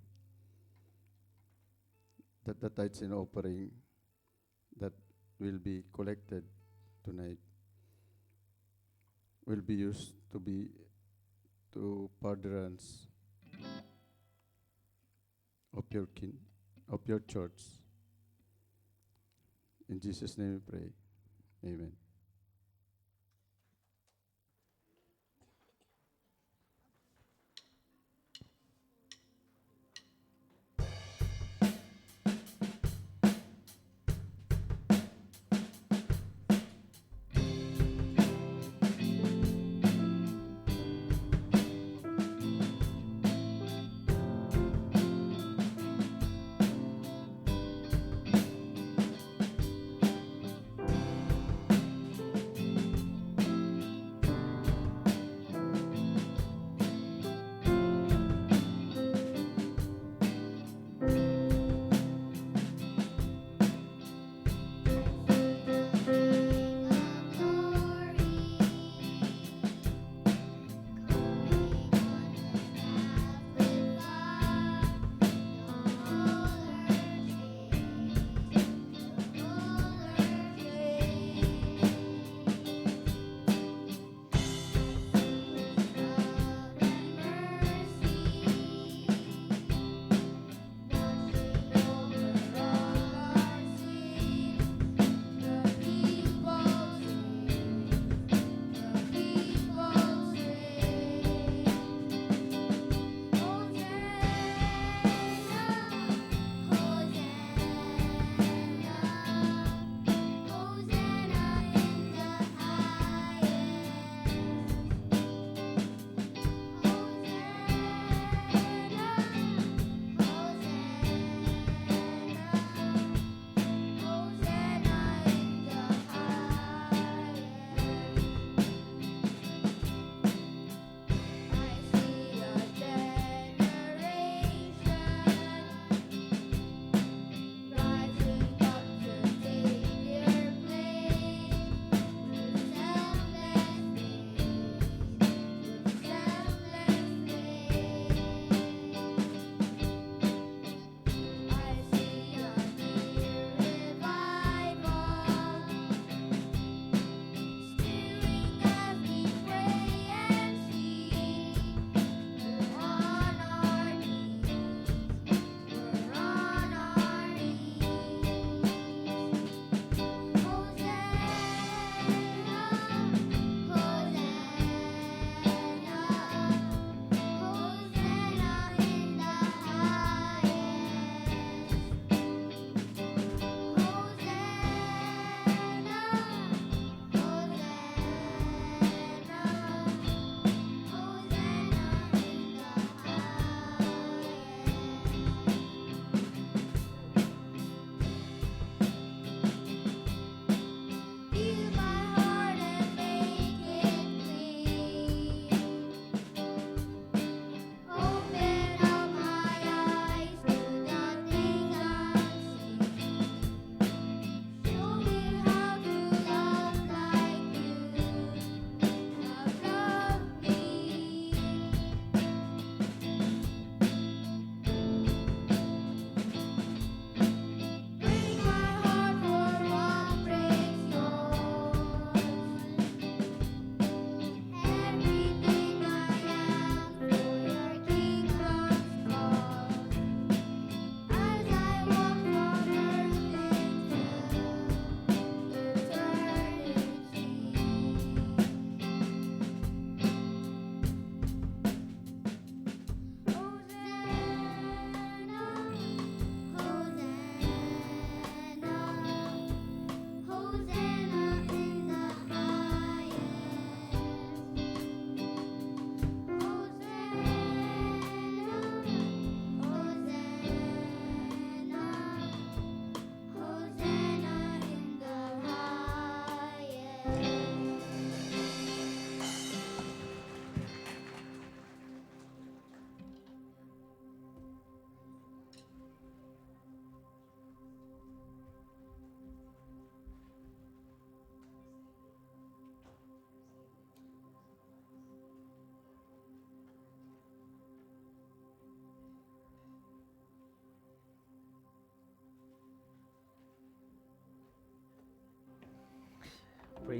that the tithes and offering that will be collected tonight will be used to furtherance of of your church. In Jesus' name we pray. Amen.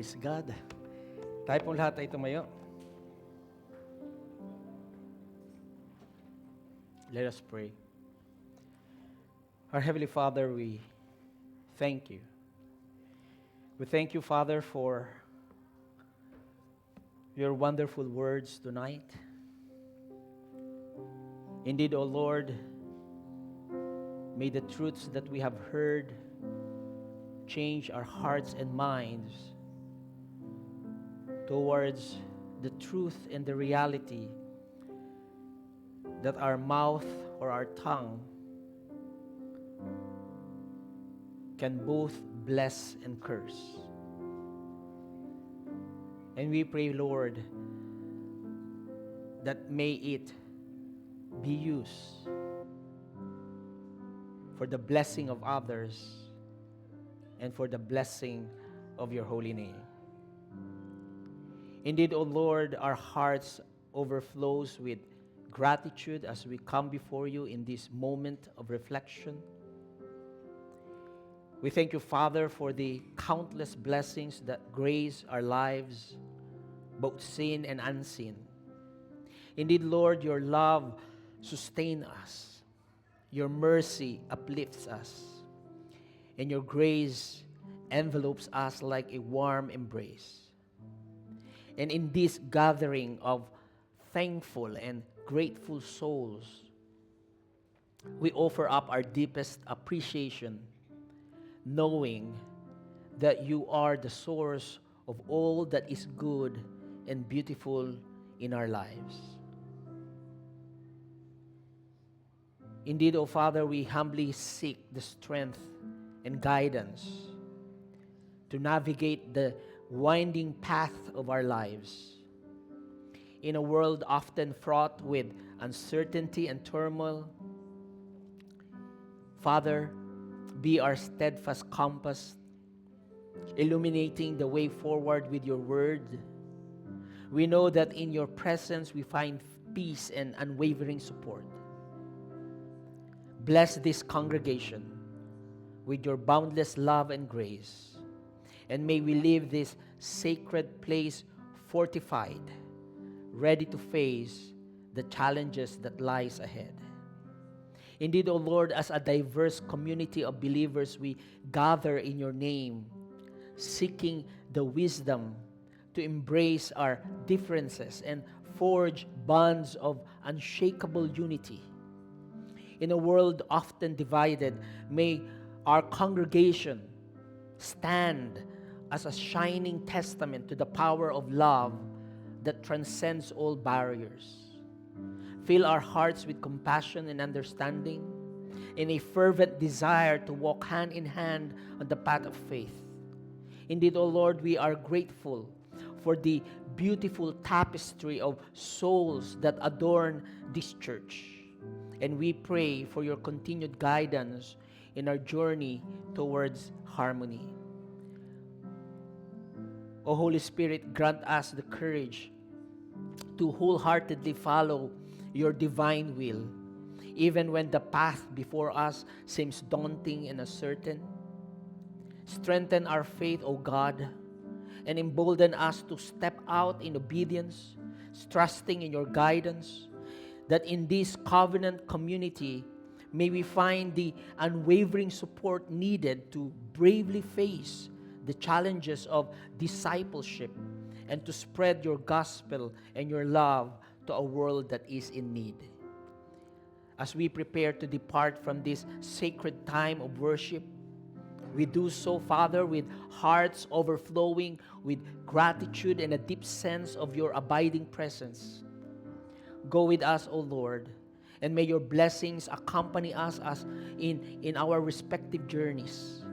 Praise God. Tayo pong lahat ay tumayo. Let us pray. Our Heavenly Father, we thank you. We thank you, Father, for your wonderful words tonight. Indeed, O Lord, may the truths that we have heard change our hearts and minds towards the truth and the reality that our mouth or our tongue can both bless and curse. And we pray, Lord, that may it be used for the blessing of others and for the blessing of your holy name. Indeed, O Lord, our hearts overflows with gratitude as we come before you in this moment of reflection. We thank you, Father, for the countless blessings that grace our lives, both seen and unseen. Indeed, Lord, your love sustains us. Your mercy uplifts us. And your grace envelopes us like a warm embrace. And in this gathering of thankful and grateful souls, we offer up our deepest appreciation, knowing that you are the source of all that is good and beautiful in our lives. Indeed, O Father, we humbly seek the strength and guidance to navigate the winding path of our lives. In a world often fraught with uncertainty and turmoil, Father, be our steadfast compass, illuminating the way forward with your word. We know that in your presence we find peace and unwavering support. Bless this congregation with your boundless love and grace, and may we leave this sacred place fortified, ready to face the challenges that lies ahead. Indeed, O Lord, as a diverse community of believers, we gather in your name, seeking the wisdom to embrace our differences and forge bonds of unshakable unity. In a world often divided, may our congregation stand as a shining testament to the power of love that transcends all barriers. Fill our hearts with compassion and understanding, and a fervent desire to walk hand in hand on the path of faith. Indeed, O Lord, we are grateful for the beautiful tapestry of souls that adorn this church. And we pray for your continued guidance in our journey towards harmony. O Holy Spirit, grant us the courage to wholeheartedly follow your divine will, even when the path before us seems daunting and uncertain. Strengthen our faith, O God, and embolden us to step out in obedience, trusting in your guidance, that in this covenant community, may we find the unwavering support needed to bravely face the challenges of discipleship and to spread your gospel and your love to a world that is in need. As we prepare to depart from this sacred time of worship, we do so, Father, with hearts overflowing with gratitude and a deep sense of your abiding presence. Go with us, O Lord, and may your blessings accompany us as in our respective journeys.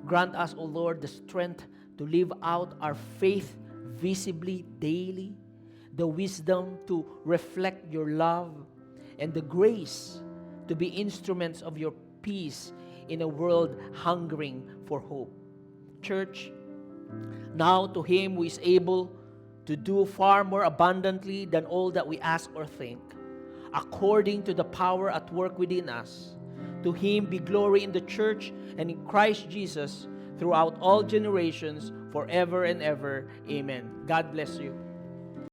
Grant us, O Lord, the strength to live out our faith visibly daily, the wisdom to reflect your love, and the grace to be instruments of your peace in a world hungering for hope. Church, now to him who is able to do far more abundantly than all that we ask or think, according to the power at work within us, to him be glory in the church and in Christ Jesus throughout all generations, forever and ever. Amen. God bless you.